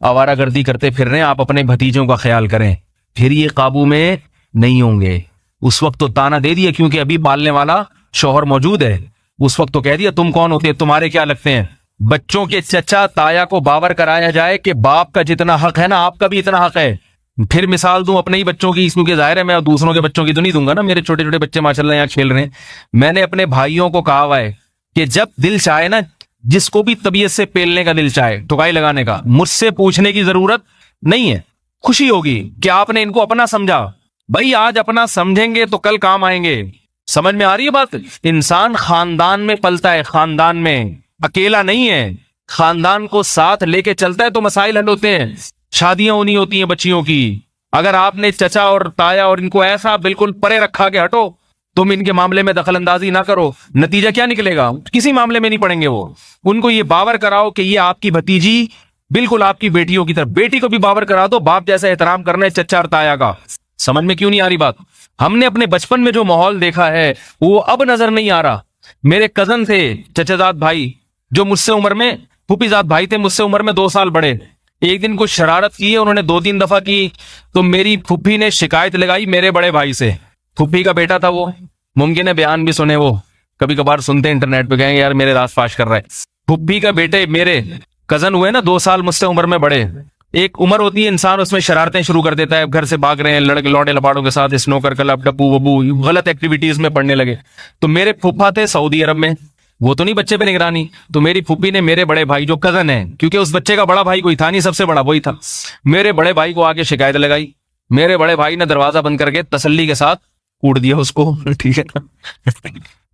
Speaker 1: आवारागर्दी करते फिर रहे हैं, आप अपने भतीजों का ख्याल करें। फिर ये काबू में नहीं होंगे। उस वक्त तो ताना दे दिया क्योंकि अभी पालने वाला शौहर मौजूद है, उस वक्त तो कह दिया तुम कौन होते हैं, तुम्हारे क्या लगते हैं। बच्चों के चचा ताया को बावर कराया जाए कि बाप का जितना हक है ना आपका भी इतना हक है। फिर मिसाल दूं अपने ही बच्चों की, क्योंकि जाहिर है मैं दूसरों के बच्चों की तो नहीं दूंगा ना, मेरे छोटे छोटे बच्चे माशाल्लाह यहाँ खेल रहे हैं। मैंने अपने भाइयों को कहा हुआ है कि जब दिल चाहे ना, जिसको भी तबीयत से पेलने का दिल चाहे, ठुकाई लगाने का, मुझसे पूछने की जरूरत नहीं है। खुशी होगी कि आपने इनको अपना समझा। भाई आज अपना समझेंगे तो कल काम आएंगे। समझ में आ रही है बात? इंसान खानदान में पलता है, खानदान में, अकेला नहीं है। खानदान को साथ लेके चलता है तो मसाइल हल होते हैं, शादियां होनी होती हैं बच्चियों की। अगर आपने चचा और ताया और इनको ऐसा बिल्कुल परे रखा के हटो, तुम इनके मामले में दखल अंदाजी ना करो, नतीजा क्या निकलेगा? किसी मामले में नहीं पड़ेंगे वो। उनको ये बावर कराओ कि ये आपकी भतीजी बिल्कुल आपकी बेटियों की तरफ, बेटी को भी बावर करा दो बाप जैसा एहतराम करना है चचा और ताया का। समझ में क्यों नहीं आ रही बात? हमने अपने बचपन में जो माहौल देखा है वो अब नजर नहीं आ रहा। मेरे कजन थे चचाजाद भाई, जो मुझसे उम्र में, फूफीजाद भाई थे मुझसे उम्र में 2 साल बड़े। एक दिन कुछ शरारत की है उन्होंने, 2-3 दफा की, तो मेरी फूफी ने शिकायत लगाई मेरे बड़े भाई से। फूफी का बेटा था वो, मुमकिन है बयान भी सुने वो, कभी कभार सुनते हैं इंटरनेट पे, कहेंगे यार मेरे रास फाश कर रहा है। फूफी का बेटे मेरे कजन हुए ना, 2 साल मुझसे उम्र में बड़े। एक उम्र होती है इंसान उसमें शरारतें शुरू कर देता है, घर से भाग रहे हैं लड़के लौटे लपाड़ों के साथ, स्नोकर क्लब, डब्बू वब्बू, गलत एक्टिविटीज में पड़ने लगे। तो मेरे फूफा थे सऊदी अरब में, वो तो नहीं बच्चे पे निगरानी, तो मेरी फूफी ने मेरे बड़े भाई जो कजन है, क्योंकि उस बच्चे का बड़ा भाई कोई था नहीं, सबसे बड़ा वही था, मेरे बड़े भाई को आके शिकायत लगाई। मेरे बड़े भाई ने दरवाजा बंद करके तसल्ली के साथ कूट दिया उसको। ठीक है ना,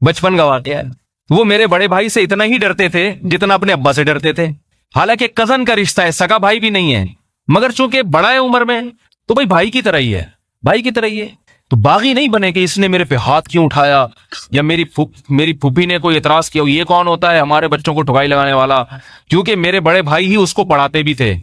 Speaker 1: बचपन का वाकया है। वो मेरे बड़े भाई से इतना ही डरते थे जितना अपने अब्बा से डरते थे। हालांकि कजन का रिश्ता है, सगा भाई भी नहीं है, मगर चूंकि बड़ा है उम्र में तो भाई भाई की तरह ही है, भाई की तरह ही है। तो बागी नहीं बने कि इसने मेरे पे हाथ क्यों उठाया, या मेरी फूफी ने कोई एतराज किया, ये कौन होता है हमारे बच्चों को ठुकाई लगाने वाला। क्योंकि मेरे बड़े भाई ही उसको पढ़ाते भी थे,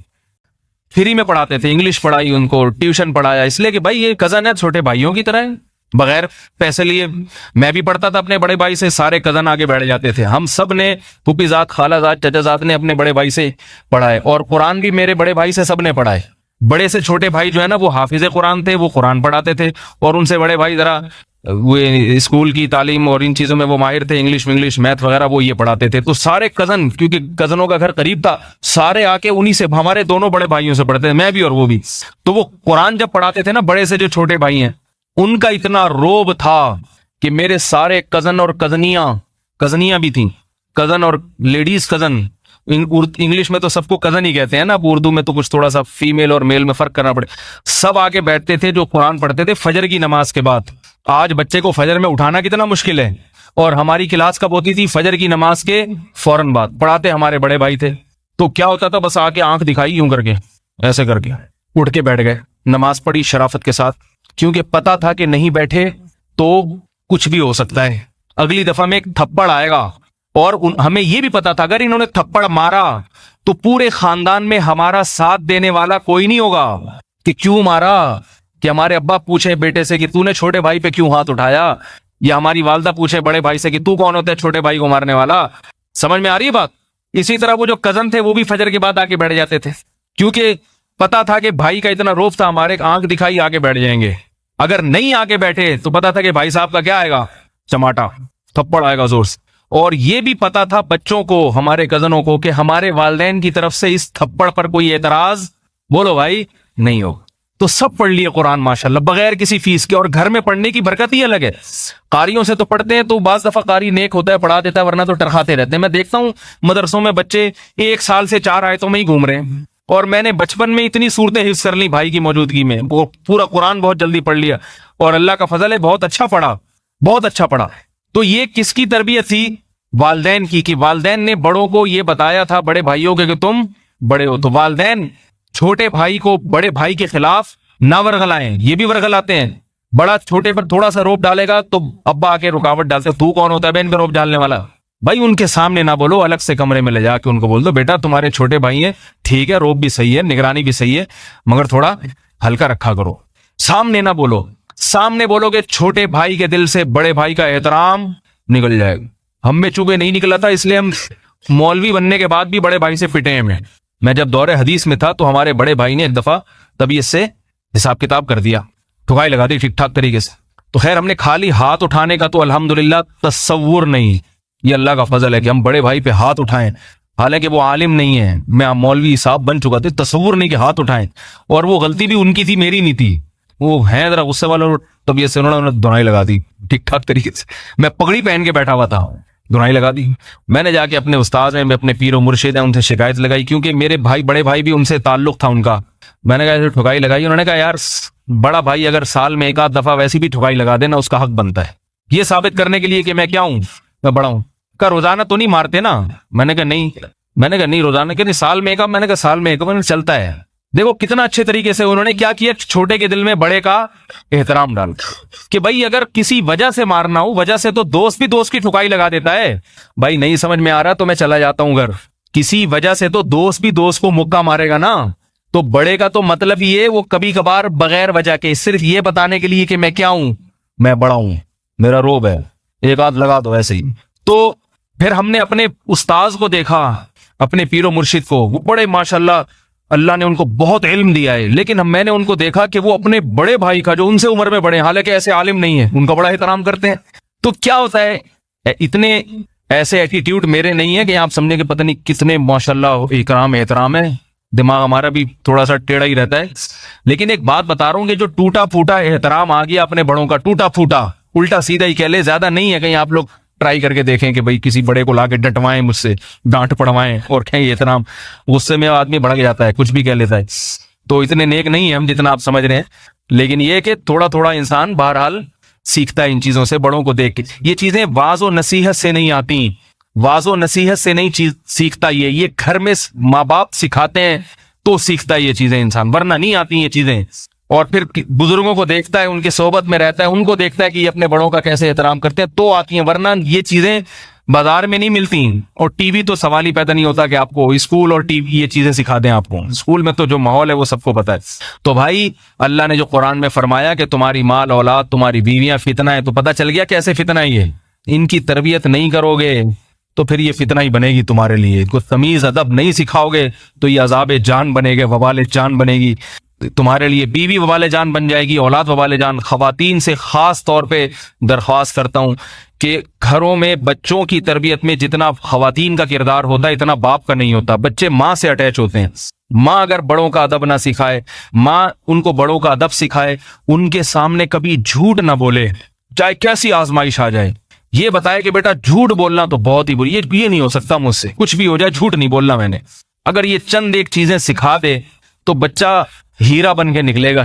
Speaker 1: फ्री में पढ़ाते थे, इंग्लिश पढ़ाई उनको, ट्यूशन पढ़ाया, इसलिए कि भाई ये कजन है, छोटे भाइयों की तरह है, बगैर पैसे लिए। मैं भी पढ़ता था अपने बड़े भाई से, सारे कजन आगे बैठ जाते थे, हम सब ने, फूफीजात, खालाजात, चचाजात ने अपने बड़े भाई से पढ़ाए, और कुरान भी मेरे बड़े भाई से सबने पढ़ाए। बड़े से छोटे भाई जो है ना वो हाफिज कुरान थे, वो कुरान पढ़ाते थे, और उनसे बड़े भाई जरा वो स्कूल की तालीम और इन चीजों में वो माहिर थे, इंग्लिश मैथ वगैरह वो ये पढ़ाते थे। तो सारे कजन, क्योंकि कजनों का घर करीब था, सारे आके उन्हीं से, हमारे दोनों बड़े भाइयों से पढ़ते थे, मैं भी और वो भी। तो वो कुरान जब पढ़ाते थे ना, बड़े से जो छोटे भाई हैं, उनका इतना रोब था कि मेरे सारे कजन और कजनियां भी थी, कजन और लेडीज कजन, इंग्लिश में तो सबको कजन ही कहते हैं ना, उर्दू में तो कुछ थोड़ा सा फीमेल और मेल में फर्क करना पड़े। सब आके बैठते थे जो कुरान पढ़ते थे फजर की नमाज के बाद। आज बच्चे को फजर में उठाना कितना मुश्किल है, और हमारी क्लास कब होती थी? फजर की नमाज के फौरन बाद। पढ़ाते हमारे बड़े भाई थे। तो क्या होता था, बस आके आंख दिखाई यूं करके, ऐसे करके उठ के बैठ गए, नमाज पढ़ी शराफत के साथ, क्योंकि पता था कि नहीं बैठे तो कुछ भी हो सकता है, अगली दफा में एक थप्पड़ आएगा। और हमें यह भी पता था अगर इन्होंने थप्पड़ मारा तो पूरे खानदान में हमारा साथ देने वाला कोई नहीं होगा। कि क्यों मारा, कि हमारे अब्बा पूछे बेटे से कि तूने छोटे भाई पे क्यों हाथ उठाया, या हमारी वालदा पूछे बड़े भाई से कि तू कौन होता है छोटे भाई को मारने वाला। समझ में आ रही है बात? इसी तरह वो जो कजन थे वो भी फजर के बाद आके बैठ जाते थे, क्योंकि पता था कि भाई का इतना रोफ था, हमारे आंख दिखाई आके बैठ जाएंगे। अगर नहीं आके बैठे तो पता था कि भाई साहब का क्या आएगा, चमाटा, थप्पड़ आएगा जोर से। और ये भी पता था बच्चों को, हमारे कजनों को, कि हमारे वालिदैन की तरफ से इस थप्पड़ पर कोई एतराज, बोलो भाई, नहीं होगा। तो सब पढ़ लिए कुरान माशाल्लाह बगैर किसी फीस के, और घर में पढ़ने की बरकत ही अलग है। कारियों से तो पढ़ते हैं तो बाज दफा कारी नेक होता है, पढ़ा देता है, वरना तो टरखाते रहते हैं। मैं देखता हूँ मदरसों में बच्चे 1 साल से 4 आयतों में ही घूम रहे हैं, और मैंने बचपन में इतनी सूरतें हिफ्ज कर ली भाई की मौजूदगी में, वो पूरा कुरान बहुत जल्दी पढ़ लिया, और अल्लाह का फजल है बहुत अच्छा पढ़ा, बहुत अच्छा पढ़ा। तो ये किसकी तरबियत थी? वालदैन की, कि वालदैन ने बड़ों को ये बताया था, बड़े भाइयों के, कि तुम बड़े हो। तो वालदैन छोटे भाई को बड़े भाई के खिलाफ ना वर्गलाएं, ये भी वर्गलाते हैं। बड़ा छोटे पर थोड़ा सा रोप डालेगा तो अब्बा आके रुकावट डालते, तू कौन होता है बहन पे रोप डालने वाला। भाई उनके सामने ना बोलो, अलग से कमरे में ले जाके उनको बोल दो, बेटा तुम्हारे छोटे भाई हैं, ठीक है, रोप भी सही है, निगरानी भी सही है, मगर थोड़ा हल्का रखा करो। सामने ना बोलो, सामने बोलोगे छोटे भाई के दिल से बड़े भाई का एहतराम निकल जाएगा। हम में चूंकि नहीं निकला था, इसलिए हम मौलवी बनने के बाद भी बड़े भाई से पिटे हैं। मैं जब दौरे हदीस में था तो हमारे बड़े भाई ने एक दफा तबीयत से हिसाब किताब कर दिया, ठुकाई लगा दी ठीक ठाक तरीके से। तो खैर हमने खाली हाथ उठाने का तो अल्हम्दुलिल्लाह तसव्वुर नहीं, ये अल्लाह का फजल है कि हम बड़े भाई पे हाथ उठाएं। हालांकि वो आलिम नहीं है, मैं मौलवी साहब बन चुका था, तसव्वुर नहीं कि हाथ उठाएं। और वो गलती भी उनकी थी, मेरी नहीं थी। वो है जरा गुस्से वाला, तबीयत से उन्होंने दुनाई लगा दी ठीक ठाक तरीके से। मैं पगड़ी पहन के बैठा हुआ था, दुनाई लगा दी। मैंने जाके अपने उस्ताद हैं, अपने पीर और मुर्शिद हैं, उनसे शिकायत लगाई, क्योंकि मेरे भाई, बड़े भाई भी उनसे ताल्लुक था उनका। मैंने कहा ठुकाई लगाई। उन्होंने कहा यार बड़ा भाई अगर साल में 1 आध दफा वैसी भी ठुकाई लगा देना, उसका हक बनता है, ये साबित करने के लिए कि मैं क्या हूं, मैं बड़ा हूं। का रोजाना तो नहीं मारते ना? मैंने कहा नहीं, मैंने कहा नहीं रोजाना के नहीं, साल में एक बार। मैंने कहा साल में एक बार चलता है। देखो कितना अच्छे तरीके से उन्होंने क्या किया, छोटे के दिल में बड़े का एहतराम डाल कि भाई अगर किसी वजह से मारना हो, वजह से तो दोस्त भी दोस्त की ठुकाई लगा देता है। भाई नहीं समझ में आ रहा तो मैं चला जाता हूं घर। किसी वजह से तो दोस्त भी दोस्त को मुक्का मारेगा ना। तो बड़े का तो मतलब ये वो कभी कभार बगैर वजह के सिर्फ ये बताने के लिए कि मैं क्या हूं, मैं बड़ा हूं, मेरा रोब है, एक आध लगा दो ऐसे ही। तो फिर हमने अपने उस्ताज को देखा, अपने पीरो मुर्शिद को, वो बड़े माशाल्लाह अल्लाह ने उनको बहुत इल्म दिया है, लेकिन मैंने उनको देखा कि वो अपने बड़े भाई का जो उनसे उम्र में बड़े, हालांकि ऐसे आलिम नहीं है, उनका बड़ा एहतराम करते हैं। तो क्या होता है, इतने ऐसे एटीट्यूड मेरे नहीं है कि आप समझे कि पता नहीं कितने माशाल्लाह इकराम एहतराम है। दिमाग हमारा भी थोड़ा सा टेढ़ा ही रहता है। लेकिन एक बात बता रहा हूं कि जो टूटा फूटा एहतराम आ गया अपने बड़ों का, टूटा फूटा, उल्टा सीधा ही कह ले, ज्यादा नहीं है। कहीं आप लोग ट्राई करके देखें कि भाई किसी बड़े को लाके डटवाएं, मुझसे डांट पड़वाएं और कहें एहतराम, गुस्से में आदमी भड़क जाता है, कुछ भी कह लेता है। तो इतने नेक नहीं है हम जितना आप समझ रहे हैं। लेकिन ये कि थोड़ा थोड़ा इंसान बहरहाल सीखता है इन चीजों से, बड़ों को देख के। ये चीजें वाज़ो नसीहत से नहीं आती, वाज़ो नसीहत से नहीं चीज सीखता। ये घर में माँ बाप सिखाते हैं तो सीखता है ये चीजें इंसान, वरना नहीं आती ये चीजें। और फिर बुजुर्गों को देखता है, उनके सोबत में रहता है, उनको देखता है कि ये अपने बड़ों का कैसे एहतराम करते हैं, तो आती हैं, वरना ये चीजें बाजार में नहीं मिलती। और टीवी तो सवाल ही पैदा नहीं होता कि आपको स्कूल और टीवी ये चीजें सिखा दें आपको। स्कूल में तो जो माहौल है वो सबको पता है। तो भाई अल्लाह ने जो कुरान में फरमाया कि तुम्हारी माल औलाद, तुम्हारी बीवियां फितना है, तो पता चल गया कैसे फितना है ये। इनकी तरबियत नहीं करोगे तो फिर ये फितना ही बनेगी तुम्हारे लिए। इनको तमीज अदब नहीं सिखाओगे तो ये अजाब जान बनेगा, वबाल जान बनेगी तुम्हारे लिए। बीवी वबाल जान बन जाएगी, औलाद वबाल जान। खवातीन से खास तौर पे दरख्वास्त करता हूं कि घरों में बच्चों की तरबियत में जितना खवातीन का किरदार होता है इतना बाप का नहीं होता। बच्चे माँ से अटैच होते हैं। माँ अगर बड़ों का अदब ना सिखाए, माँ उनको बड़ों का अदब सिखाए, उनके सामने कभी झूठ ना बोले, चाहे कैसी आजमाइश आ जाए, ये बताए कि बेटा झूठ बोलना तो बहुत ही बुरी, ये नहीं हो सकता मुझसे, कुछ भी हो जाए झूठ नहीं बोलना मैंने। अगर ये चंद एक चीजें सिखा दे तो बच्चा हीरा बन के निकलेगा,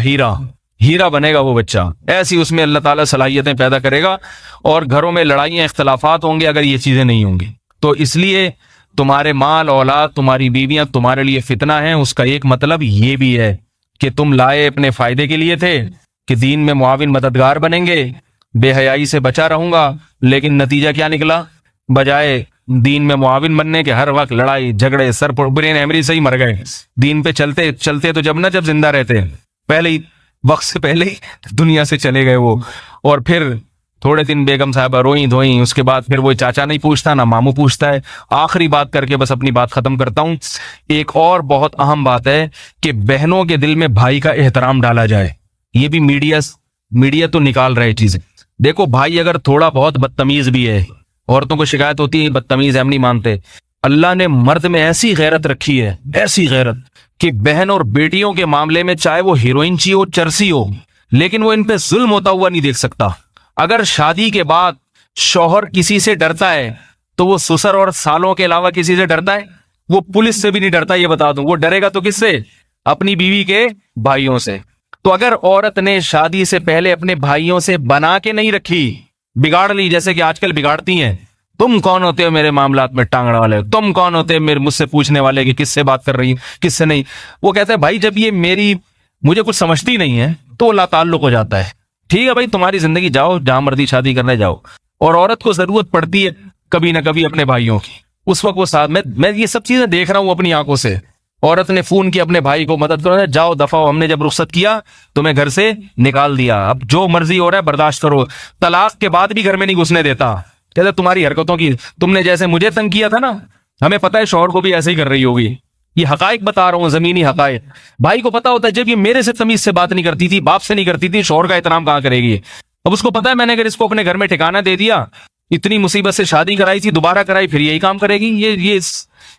Speaker 1: हीरा बनेगा वो बच्चा। ऐसी उसमें अल्लाह ताला सलाहियतें पैदा करेगा। और घरों में लड़ाइयां इख्तलाफात होंगे अगर ये चीजें नहीं होंगी। तो इसलिए तुम्हारे माल औलाद, तुम्हारी बीवियां तुम्हारे लिए फितना है। उसका एक मतलब ये भी है कि तुम लाए अपने फायदे के लिए थे कि दीन में मुआविन मददगार बनेंगे, बेहयाई से बचा रहूंगा। लेकिन नतीजा क्या निकला, बजाय दीन में मुआविन बनने के हर वक्त लड़ाई झगड़े, सर ब्रेन एमरी से ही मर गए। दीन पे चलते चलते तो जब जिंदा रहते, पहले ही वक्त से पहले ही दुनिया से चले गए वो। और फिर थोड़े दिन बेगम साहबा रोई धोई, उसके बाद फिर वो चाचा नहीं पूछता ना मामू पूछता है। आखिरी बात करके बस अपनी बात खत्म करता हूं। एक और बहुत अहम बात है कि बहनों के दिल में भाई का एहतराम डाला जाए। ये भी मीडिया तो निकाल रहे चीजें। देखो भाई अगर थोड़ा बहुत बदतमीज भी है, औरतों को शिकायत होती है बदतमीज हम नहीं मानते, अल्लाह ने मर्द में ऐसी गैरत रखी है, ऐसी गैरत कि बहन और बेटियों के मामले में चाहे वो हीरोइन ची हो, चरसी हो, लेकिन वो इन पे जुल्म होता हुआ नहीं देख सकता। अगर शादी के बाद शौहर किसी से डरता है तो वो ससुर और सालों के अलावा किसी से डरता है? वो पुलिस से भी नहीं डरता, ये बता दूं। वो डरेगा तो किससे? अपनी बीवी के भाइयों से। तो अगर औरत ने शादी से पहले अपने भाइयों से बना के नहीं रखी, बिगाड़ ली, जैसे कि आजकल बिगाड़ती हैं, तुम कौन होते हो मेरे मामलात में टांगने वाले, तुम कौन होते हो मेरे मुझसे पूछने वाले कि किससे बात कर रही किससे नहीं। वो कहते हैं भाई जब ये मुझे कुछ समझती नहीं है तो ला ताल्लुक हो जाता है। ठीक है भाई, तुम्हारी जिंदगी, जाओ जहां मर्जी शादी करने जाओ। और औरत को जरूरत पड़ती है कभी ना कभी अपने भाइयों की, उस वक्त वो साथ में। मैं ये सब चीजें देख रहा हूं अपनी आंखों से। औरत ने फोन किया अपने भाई को, मदद करो, जाओ दफा, हमने जब रुखसत किया तुम्हें घर से निकाल दिया, अब जो मर्जी हो रहा है बर्दाश्त करो। तलाक के बाद भी घर में नहीं घुसने देता, कहते तुम्हारी हरकतों की, तुमने जैसे मुझे तंग किया था ना, हमें पता है शौहर को भी ऐसे ही कर रही होगी। ये हकाइक बता रहा हूं, जमीनी हकाइक। भाई को पता होता है जब ये मेरे से तमीज से बात नहीं करती थी, बाप से नहीं करती थी, शौहर का एहतराम कहां करेगी। अब उसको पता है मैंने अगर इसको अपने घर में ठिकाना दे दिया, इतनी मुसीबत से शादी कराई थी, दोबारा कराई, फिर यही काम करेगी।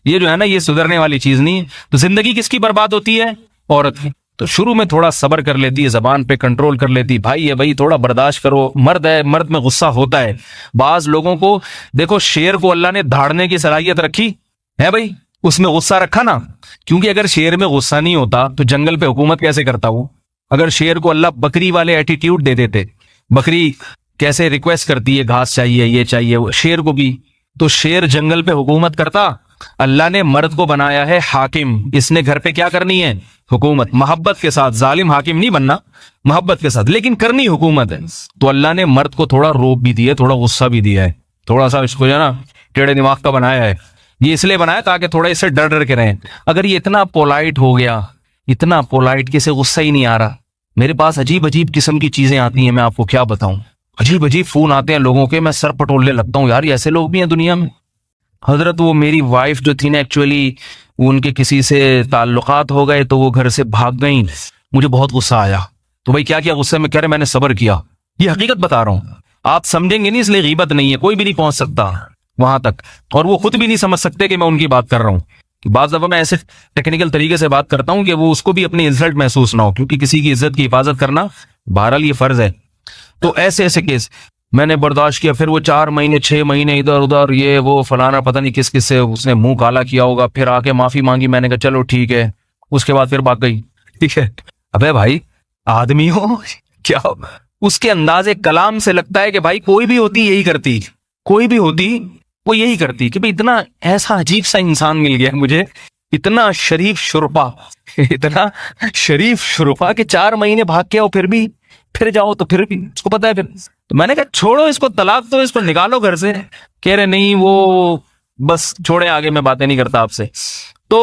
Speaker 1: ये जो है ना, ये सुधरने वाली चीज नहीं है। तो जिंदगी किसकी बर्बाद होती है? औरत की। तो शुरू में थोड़ा सब्र कर लेती है, जबान पे कंट्रोल कर लेती, भाई है भाई थोड़ा बर्दाश्त करो, मर्द है, मर्द में गुस्सा होता है। बाज लोगों को देखो, शेर को अल्लाह ने धाड़ने की सलाहियत रखी है भाई, उसमें गुस्सा रखा ना, क्योंकि अगर शेर में गुस्सा नहीं होता तो जंगल पे हुकूमत कैसे करता वो। अगर शेर को अल्लाह बकरी वाले एटीट्यूड दे देते, बकरी कैसे रिक्वेस्ट करती है घास चाहिए, ये चाहिए, शेर को भी, तो शेर जंगल पे हुकूमत करता अल्लाह ने मर्द को बनाया है हाकिम, इसने घर पे क्या करनी है? हुकूमत। मोहब्बत के साथ, जालिम हाकिम नहीं बनना, मोहब्बत के साथ, लेकिन करनी हुकूमत है। तो अल्लाह ने मर्द को थोड़ा रोब भी दिया है, थोड़ा गुस्सा भी दिया है, थोड़ा सा इसको जो है ना टेढ़े दिमाग का बनाया है। ये इसलिए बनाया ताकि थोड़ा इससे डर डर के रहें। अगर ये इतना पोलाइट हो गया, इतना पोलाइट कि इसे गुस्सा ही नहीं आ रहा। मेरे पास अजीब अजीब किस्म की चीजें आती हैं, मैं आपको क्या बताऊं। अजीब अजीब फोन आते हैं लोगों के, मैं सर पटोलने लगता हूँ, यार ऐसे लोग भी हैं दुनिया में। हजरत वो मेरी वाइफ जो थी ना, एक्चुअली उनके किसी से ताल्लुकात हो गए तो वो घर से भाग गई। मुझे बहुत गुस्सा आया। तो भाई क्या किया गुस्से में? कह रहे मैंने सब्र किया। ये हकीकत बता रहा हूँ, आप समझेंगे नहीं, इसलिए गीबत नहीं है, कोई भी नहीं पहुंच सकता वहां तक, और वो खुद भी नहीं समझ सकते कि मैं उनकी बात कर रहा हूँ। बाज़ दफा मैं ऐसे टेक्निकल तरीके से बात करता हूँ कि वो उसको भी अपनी इंसल्ट महसूस ना हो, क्योंकि किसी की इज्जत की हिफाजत करना बहरहाल ये फर्ज है। तो ऐसे ऐसे केस मैंने बर्दाश्त किया। फिर वो 4 महीने 6 महीने इधर उधर ये वो फलाना, पता नहीं किस किस से उसने मुंह काला किया होगा। फिर आके माफी मांगी, मैंने कहा चलो ठीक है। उसके बाद फिर भाग गई। ठीक है, अबे भाई आदमी हो क्या? उसके अंदाजे कलाम से लगता है कि भाई कोई भी होती यही करती, कोई भी होती वो यही करती। कि भाई इतना ऐसा अजीब सा इंसान मिल गया मुझे, इतना शरीफ शुरफा, इतना शरीफ शुरफा कि 4 महीने भाग के आओ फिर जाओ तो फिर भी उसको पता है। फिर तो मैंने कहा छोड़ो इसको, तलाक दो, इसको निकालो घर से। कह रहे नहीं वो बस छोड़े, आगे मैं बातें नहीं करता आपसे। तो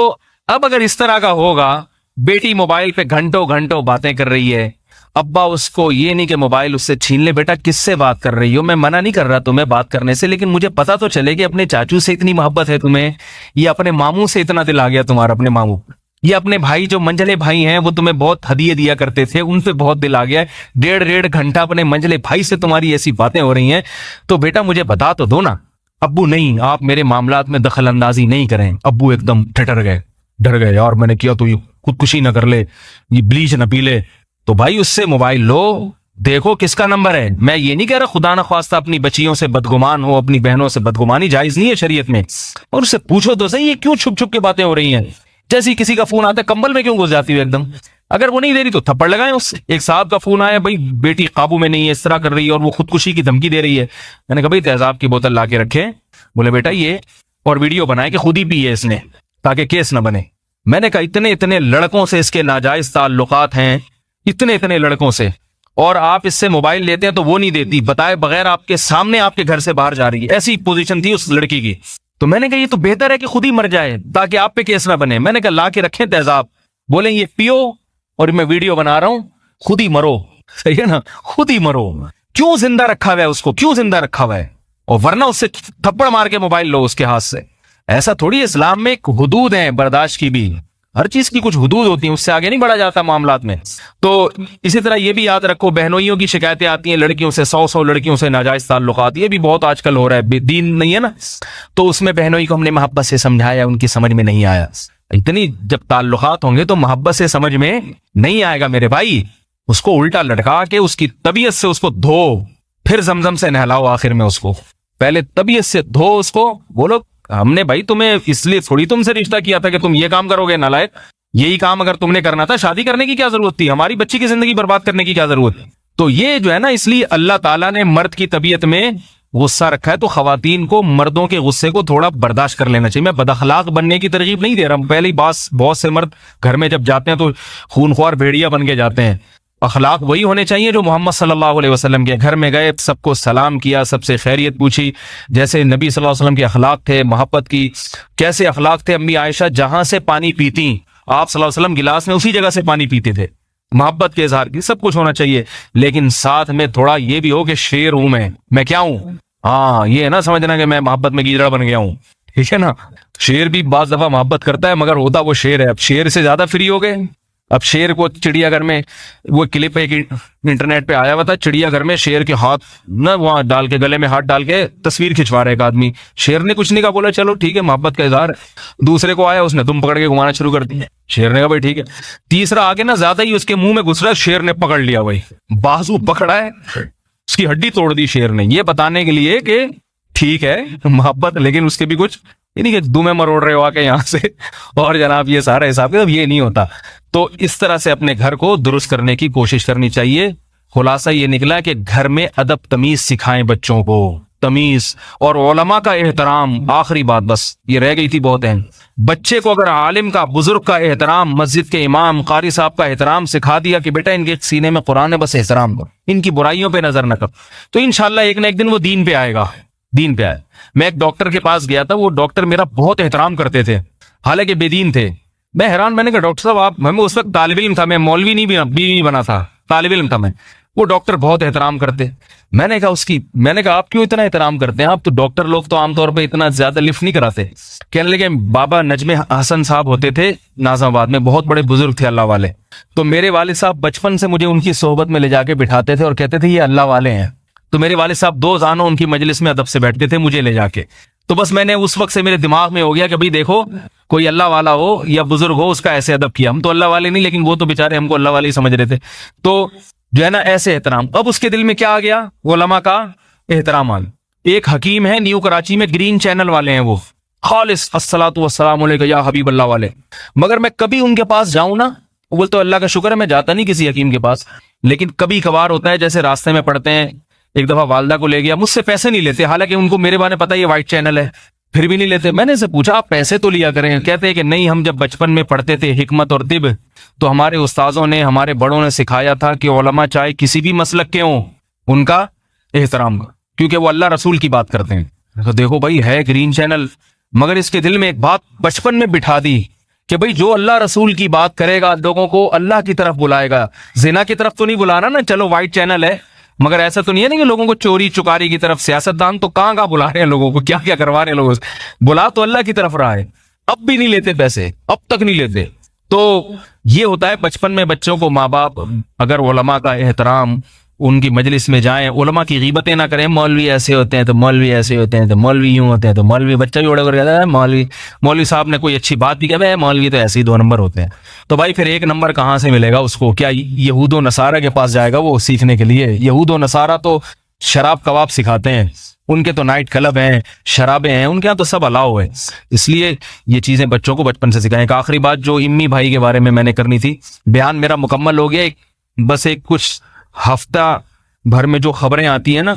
Speaker 1: अब अगर इस तरह का होगा, बेटी मोबाइल पे घंटों घंटों बातें कर रही है, अब्बा उसको ये नहीं कि मोबाइल उससे छीन ले, बेटा किससे बात कर रही हो? मैं मना नहीं कर रहा तुम्हें बात करने से, लेकिन मुझे पता तो चले कि अपने चाचू से इतनी मोहब्बत है तुम्हें, या अपने मामू से इतना दिल आ गया तुम्हारा, अपने मामू या अपने भाई जो मंझले भाई हैं वो तुम्हें बहुत हदिये दिया करते थे, उनसे बहुत दिल आ गया है। 1.5 घंटा अपने मंझले भाई से तुम्हारी ऐसी बातें हो रही हैं, तो बेटा मुझे बता तो दो ना। अब्बू नहीं, आप मेरे मामलात में दखल अंदाजी नहीं करें। अब्बू एकदम ठिठर गए, डर गए, यार मैंने किया तो ये खुदकुशी ना कर ले, ये ब्लीच ना पी ले। तो भाई उससे मोबाइल लो, देखो किसका नंबर है। मैं ये नहीं कह रहा खुदा ना ख्वास्ता अपनी बच्चियों से बदगुमान हो, अपनी बहनों से बदगुमानी जायज नहीं है शरीयत में। और उससे पूछो तो सही ये क्यों छुप छुप के बातें हो रही हैं। जैसे किसी का फोन आता है कंबल में क्यों घुस जाती है एकदम। अगर वो नहीं दे रही तो थप्पड़ लगाए उससे। एक साहब का फोन आया, भाई बेटी काबू में नहीं है, इस तरह कर रही है और वो खुदकुशी की धमकी दे रही है। मैंने कहा भाई तेजाब की बोतल ला के रखे। बोले बेटा ये, और वीडियो बनाए कि खुद ही पी है इसने ताकि केस ना बने। मैंने कहा इतने इतने लड़कों से इसके नाजायज ताल्लुकात हैं, इतने इतने लड़कों से, और आप इससे मोबाइल लेते हैं तो वो नहीं देती, बताए बगैर आपके सामने आपके घर से बाहर जा रही है। ऐसी पोजीशन थी उस लड़की की। तो मैंने कहा ये तो बेहतर है कि खुद ही मर जाए ताकि आप पे केस ना बने। मैंने कहा ला के रखें तेजाब। बोले ये पियो और मैं वीडियो बना रहा हूं, खुद ही मरो। सही है ना, खुद ही मरो। क्यों जिंदा रखा हुआ है उसको, क्यों जिंदा रखा हुआ है? और वरना उससे थप्पड़ मार के मोबाइल लो उसके हाथ से। ऐसा थोड़ी, इस्लाम में एक हुदूद है बर्दाश्त की भी, हर चीज की कुछ हुदूद होती है, उससे आगे नहीं बढ़ा जाता मामलात में। तो इसी तरह ये भी याद रखो, बहनोइयों की शिकायतें आती हैं लड़कियों से, 100 लड़कियों से नाजायज ताल्लुकात, ये भी बहुत आजकल हो रहा है। दीन नहीं है ना, तो उसमें बहनोई को हमने मोहब्बत से समझाया, उनकी समझ में नहीं आया। इतनी जब ताल्लुकात होंगे तो मोहब्बत से समझ में नहीं आएगा मेरे भाई। उसको उल्टा लटका के उसकी तबीयत से उसको धो, फिर जमजम से नहलाओ आखिर में उसको। पहले तबीयत से धो उसको, बोलो हमने भाई तुम्हें इसलिए थोड़ी तुमसे रिश्ता किया था कि तुम ये काम करोगे नालायक। यही काम अगर तुमने करना था, शादी करने की क्या जरूरत थी? हमारी बच्ची की जिंदगी बर्बाद करने की क्या जरूरत है? तो ये जो है ना, इसलिए अल्लाह ताला ने मर्द की तबीयत में गुस्सा रखा है। तो खवातीन को मर्दों के गुस्से को थोड़ा बर्दाश्त कर लेना चाहिए। मैं बदअखलाक बनने की तरकीब नहीं दे रहा हूं। पहले ही बहुत से मर्द घर में जब जाते हैं तो खूनख्वार भेड़िया बन के जाते हैं। अखलाक वही होने चाहिए जो मोहम्मद सल्लल्लाहु अलैहि वसल्लम के। घर में गए, सबको सलाम किया, सबसे खैरियत पूछी, जैसे नबी सल्लल्लाहु अलैहि वसल्लम के अखलाक थे, मोहब्बत की। कैसे अखलाक थे? अम्मी आयशा जहां से पानी पीती, आप सल्लल्लाहु अलैहि वसल्लम गिलास में उसी जगह से पानी पीते थे। मोहब्बत के इजहार की सब कुछ होना चाहिए, लेकिन साथ में थोड़ा ये भी हो कि शेर हूं मैं क्या हूं? हाँ, ये है ना समझना कि मैं मोहब्बत में गीदड़ा बन गया हूं। ठीक है ना, शेर भी बाज दफा मोहब्बत करता है मगर होता वो शेर है। अब शेर से ज्यादा फ्री हो गए। अब शेर को चिड़ियाघर में, वो क्लिप एक इंटरनेट पे आया हुआ था, चिड़ियाघर में शेर के हाथ ना वहां डाल के, गले में हाथ डाल के तस्वीर खिंचवा रहा है एक आदमी। शेर ने कुछ नहीं कहा, बोला चलो ठीक है मोहब्बत का इजहार है। दूसरे को आया, उसने दुम पकड़ के घुमाना शुरू कर दी। शेर ने कहा भाई ठीक है। तीसरा आगे ना ज्यादा ही उसके मुंह में घुस रहा है, शेर ने पकड़ लिया, भाई बाजू पकड़ा है, उसकी हड्डी तोड़ दी शेर ने, ये बताने के लिए कि ठीक है मोहब्बत, लेकिन उसके भी कुछ ये नहीं कि दुमे मरोड़ रहे हो आके यहाँ से, और जनाब ये सारा हिसाब किताब ये नहीं होता। तो इस तरह से अपने घर को दुरुस्त करने की कोशिश करनी चाहिए। खुलासा ये निकला कि घर में अदब तमीज सिखाएं बच्चों को। तमीज और उलमा का एहतराम। आखिरी बात बस ये रह गई थी बहुत अहम, बच्चे को अगर आलिम का, बुजुर्ग का एहतराम, मस्जिद के इमाम, कारी साहब का एहतराम सिखा दिया कि बेटा इनके सीने में कुरान है, बस एहतराम कर, इनकी बुराइयों पे नजर न कर, तो इंशाल्लाह एक ना एक दिन वो दीन पे आएगा, दीन पे आए। मैं एक डॉक्टर के पास गया था, वो डॉक्टर मेरा बहुत एहतराम करते थे, हालांकि बेदीन थे। मैं हैरान, मैंने कहा डॉक्टर साहब आप, मैं उस वक्त तालिब इल्म था, मैं मौलवी नहीं बना था, तालिब इल्म था मैं। वो डॉक्टर बहुत एहतराम करते। मैंने कहा आप क्यों इतना एहतराम करते हैं, आप तो डॉक्टर लोग तो आमतौर पे इतना ज्यादा लिफ्ट नहीं कराते। कहने लगे बाबा नजमे हसन साहब होते थे नाज़ाबाद में, बहुत बड़े बुजुर्ग थे अल्लाह वाले, तो मेरे वालिद साहब बचपन से मुझे उनकी सोहबत में ले जाके बिठाते थे और कहते थे ये अल्लाह वाले हैं। तो मेरे वालिद साहब 2 रोजाना उनकी मजलिस में अदब से बैठते थे मुझे ले जाके। तो बस मैंने उस वक्त से मेरे दिमाग में हो गया कि भाई देखो कोई अल्लाह वाला हो या बुजुर्ग हो उसका ऐसे अदब किया। हम तो अल्लाह वाले नहीं, लेकिन वो तो बेचारे हमको अल्लाह वाले ही समझ रहे थे। तो जो है ना ऐसे एहतराम। अब उसके दिल में क्या आ गया, उलमा का एहतराम आ गया। एक हकीम है न्यू कराची में, ग्रीन चैनल वाले हैं वो, खालिस अस्सलातु वस्सलामु अलैका या हबीब अल्लाह वाले। मगर मैं कभी उनके पास जाऊं ना, वो बोलते अल्लाह का शुक्र है मैं जाता नहीं किसी हकीम के पास, लेकिन कभी कभार होता है जैसे रास्ते में पढ़ते हैं। एक दफा वालदा को ले गया, मुझसे पैसे नहीं लेते, हालांकि उनको मेरे बारे में पता है ये वाइट चैनल है, फिर भी नहीं लेते। मैंने इसे पूछा आप पैसे तो लिया करें, कहते हैं कि नहीं, हम जब बचपन में पढ़ते थे हिकमत और तिब, तो हमारे उस्ताजों ने, हमारे बड़ों ने सिखाया था कि उलमा चाहे किसी भी मसलक के हों उनका एहतराम कर, क्योंकि वो अल्लाह रसूल की बात करते हैं। तो देखो भाई है ग्रीन चैनल, मगर इसके दिल में एक बात बचपन में बिठा दी कि भाई जो अल्लाह रसूल की बात करेगा लोगों को अल्लाह की तरफ बुलाएगा, जिना की तरफ तो नहीं बुलाना ना। चलो वाइट चैनल है, मगर ऐसा तो नहीं है ना कि लोगों को चोरी चुकारी की तरफ। सियासतदान तो कहाँ बुला रहे हैं लोगों को, क्या क्या करवा रहे हैं लोगों से, बुला तो अल्लाह की तरफ रहा है। अब भी नहीं लेते पैसे, अब तक नहीं लेते। तो ये होता है बचपन में बच्चों को माँ बाप अगर उलमा का एहतराम, उनकी मजलिस में जाएं, उलमा की गीबतें ना करें, मौलवी ऐसे होते हैं तो मौलवी ऐसे होते हैं तो मौलवी यूं होते हैं तो मौलवी, बच्चा भी उड़ा कर कहता है मौलवी साहब ने कोई अच्छी बात भी कहा, मौलवी तो ऐसे ही 2 नंबर होते हैं। तो भाई फिर 1 नंबर कहाँ से मिलेगा उसको? क्या यहूद व नसारा के पास जाएगा वो सीखने के लिए? यहूद व नसारा तो शराब कबाब सिखाते हैं, उनके तो नाइट क्लब हैं, शराबें हैं, उनके यहाँ तो सब अलाउ है। इसलिए ये चीजें बच्चों को बचपन से सिखाएं। एक आखिरी बात जो इम्मी भाई के बारे में मैंने करनी थी, बयान मेरा मुकम्मल हो गया। बस एक कुछ हफ्ता भर में जो खबरें आती है ना,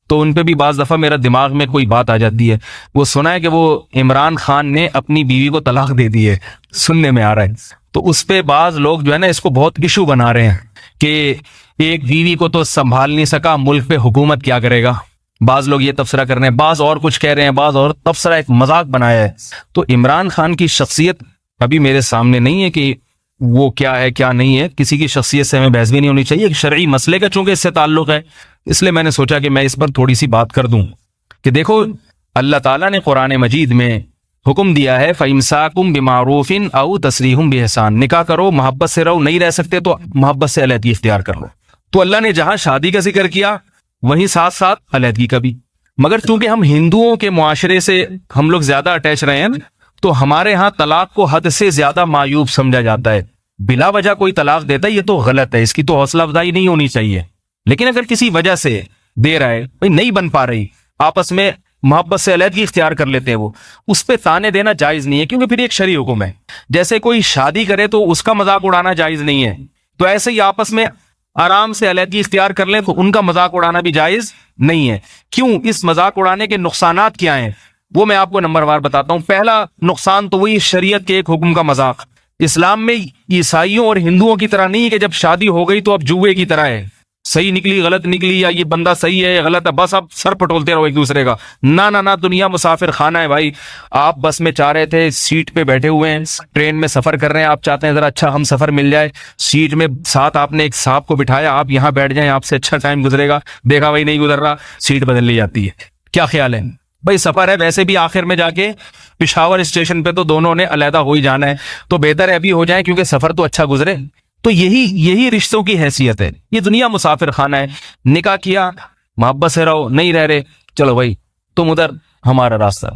Speaker 1: तो उन पे भी बाज दफा मेरा दिमाग में कोई बात आ जाती है। वो सुना है कि वो इमरान खान ने अपनी बीवी को तलाक दे दी है, सुनने में आ रहा है। तो उस पे बाज लोग जो है ना इसको बहुत इशू बना रहे हैं कि एक बीवी को तो संभाल नहीं सका, मुल्क पे हुकूमत क्या करेगा। बाज लोग ये तबसरा कर रहे हैं, बाज और कुछ कह रहे हैं, बाज और तबसरा एक मजाक बनाया है। तो इमरान खान की शख्सियत अभी मेरे सामने नहीं है कि वो क्या है क्या नहीं है, किसी की शख्सियत से हमें बहस भी नहीं होनी चाहिए। एक शरई मसले का चूंकि इससे ताल्लुक है, इसलिए मैंने सोचा कि मैं इस पर थोड़ी सी बात कर दूं कि देखो अल्लाह ताला ने कुरान मजीद में हुक्म दिया है, फ़इम्साकुम बिमारूफिन औ तसरीहुम बिहसान, निकाह करो, मोहब्बत से रहो, नहीं रह सकते तो मोहब्बत से अलहदगी इख्तियार कर लो। तो अल्लाह ने जहां शादी का जिक्र किया वहीं साथ साथ अलहदगी का भी। मगर चूंकि हम हिंदुओं के मुआशरे से हम लोग ज्यादा अटैच रहे हैं, तो हमारे यहाँ तलाक को हद से ज्यादा मायूब समझा जाता है। बिला वजह कोई तलाक देता है ये तो गलत है, इसकी तो हौसला अफजाई नहीं होनी चाहिए। लेकिन अगर किसी वजह से दे रहा है, भाई नहीं बन पा रही, आपस में मोहब्बत से अलहदगी इख्तियार कर लेते हैं, वो उस पर ताने देना जायज नहीं है, क्योंकि फिर एक शरई हुक्म है। जैसे कोई शादी करे तो उसका मजाक उड़ाना जायज नहीं है, तो ऐसे ही आपस में आराम से अलहदगी इख्तियार कर लें तो उनका मजाक उड़ाना भी जायज नहीं है। क्यों? इस मजाक उड़ाने के नुकसानात क्या हैं वो मैं आपको नंबरवार बताता हूं। पहला नुकसान तो वही शरीयत के एक हुक्म का मजाक। इस्लाम में ईसाइयों और हिंदुओं की तरह नहीं है कि जब शादी हो गई तो अब जुए की तरह है, सही निकली गलत निकली, या ये बंदा सही है या गलत है, बस आप सर पटोलते रहो एक दूसरे का। ना ना ना, दुनिया मुसाफिर खाना है भाई। आप बस में जा रहे थे, सीट पे बैठे हुए हैं, ट्रेन में सफर कर रहे हैं, आप चाहते हैं जरा अच्छा हम सफर मिल जाए, सीट में साथ आपने एक सांप को बिठाया, आप यहाँ बैठ जाएं, आपसे अच्छा टाइम गुजरेगा, देखा भाई नहीं गुजर रहा, सीट बदल ली जाती है। क्या ख्याल है भाई? सफर है, वैसे भी आखिर में जाके पिशावर स्टेशन पे तो दोनों ने अलहदा हो ही जाना है, तो बेहतर है अभी हो जाए, क्योंकि सफर तो अच्छा गुजरे। तो यही रिश्तों की हैसियत है। ये दुनिया मुसाफिर खाना है। निकाह किया, मोहब्बत से रहो, नहीं रह रहे, चलो भाई तुम उधर हमारा रास्ता।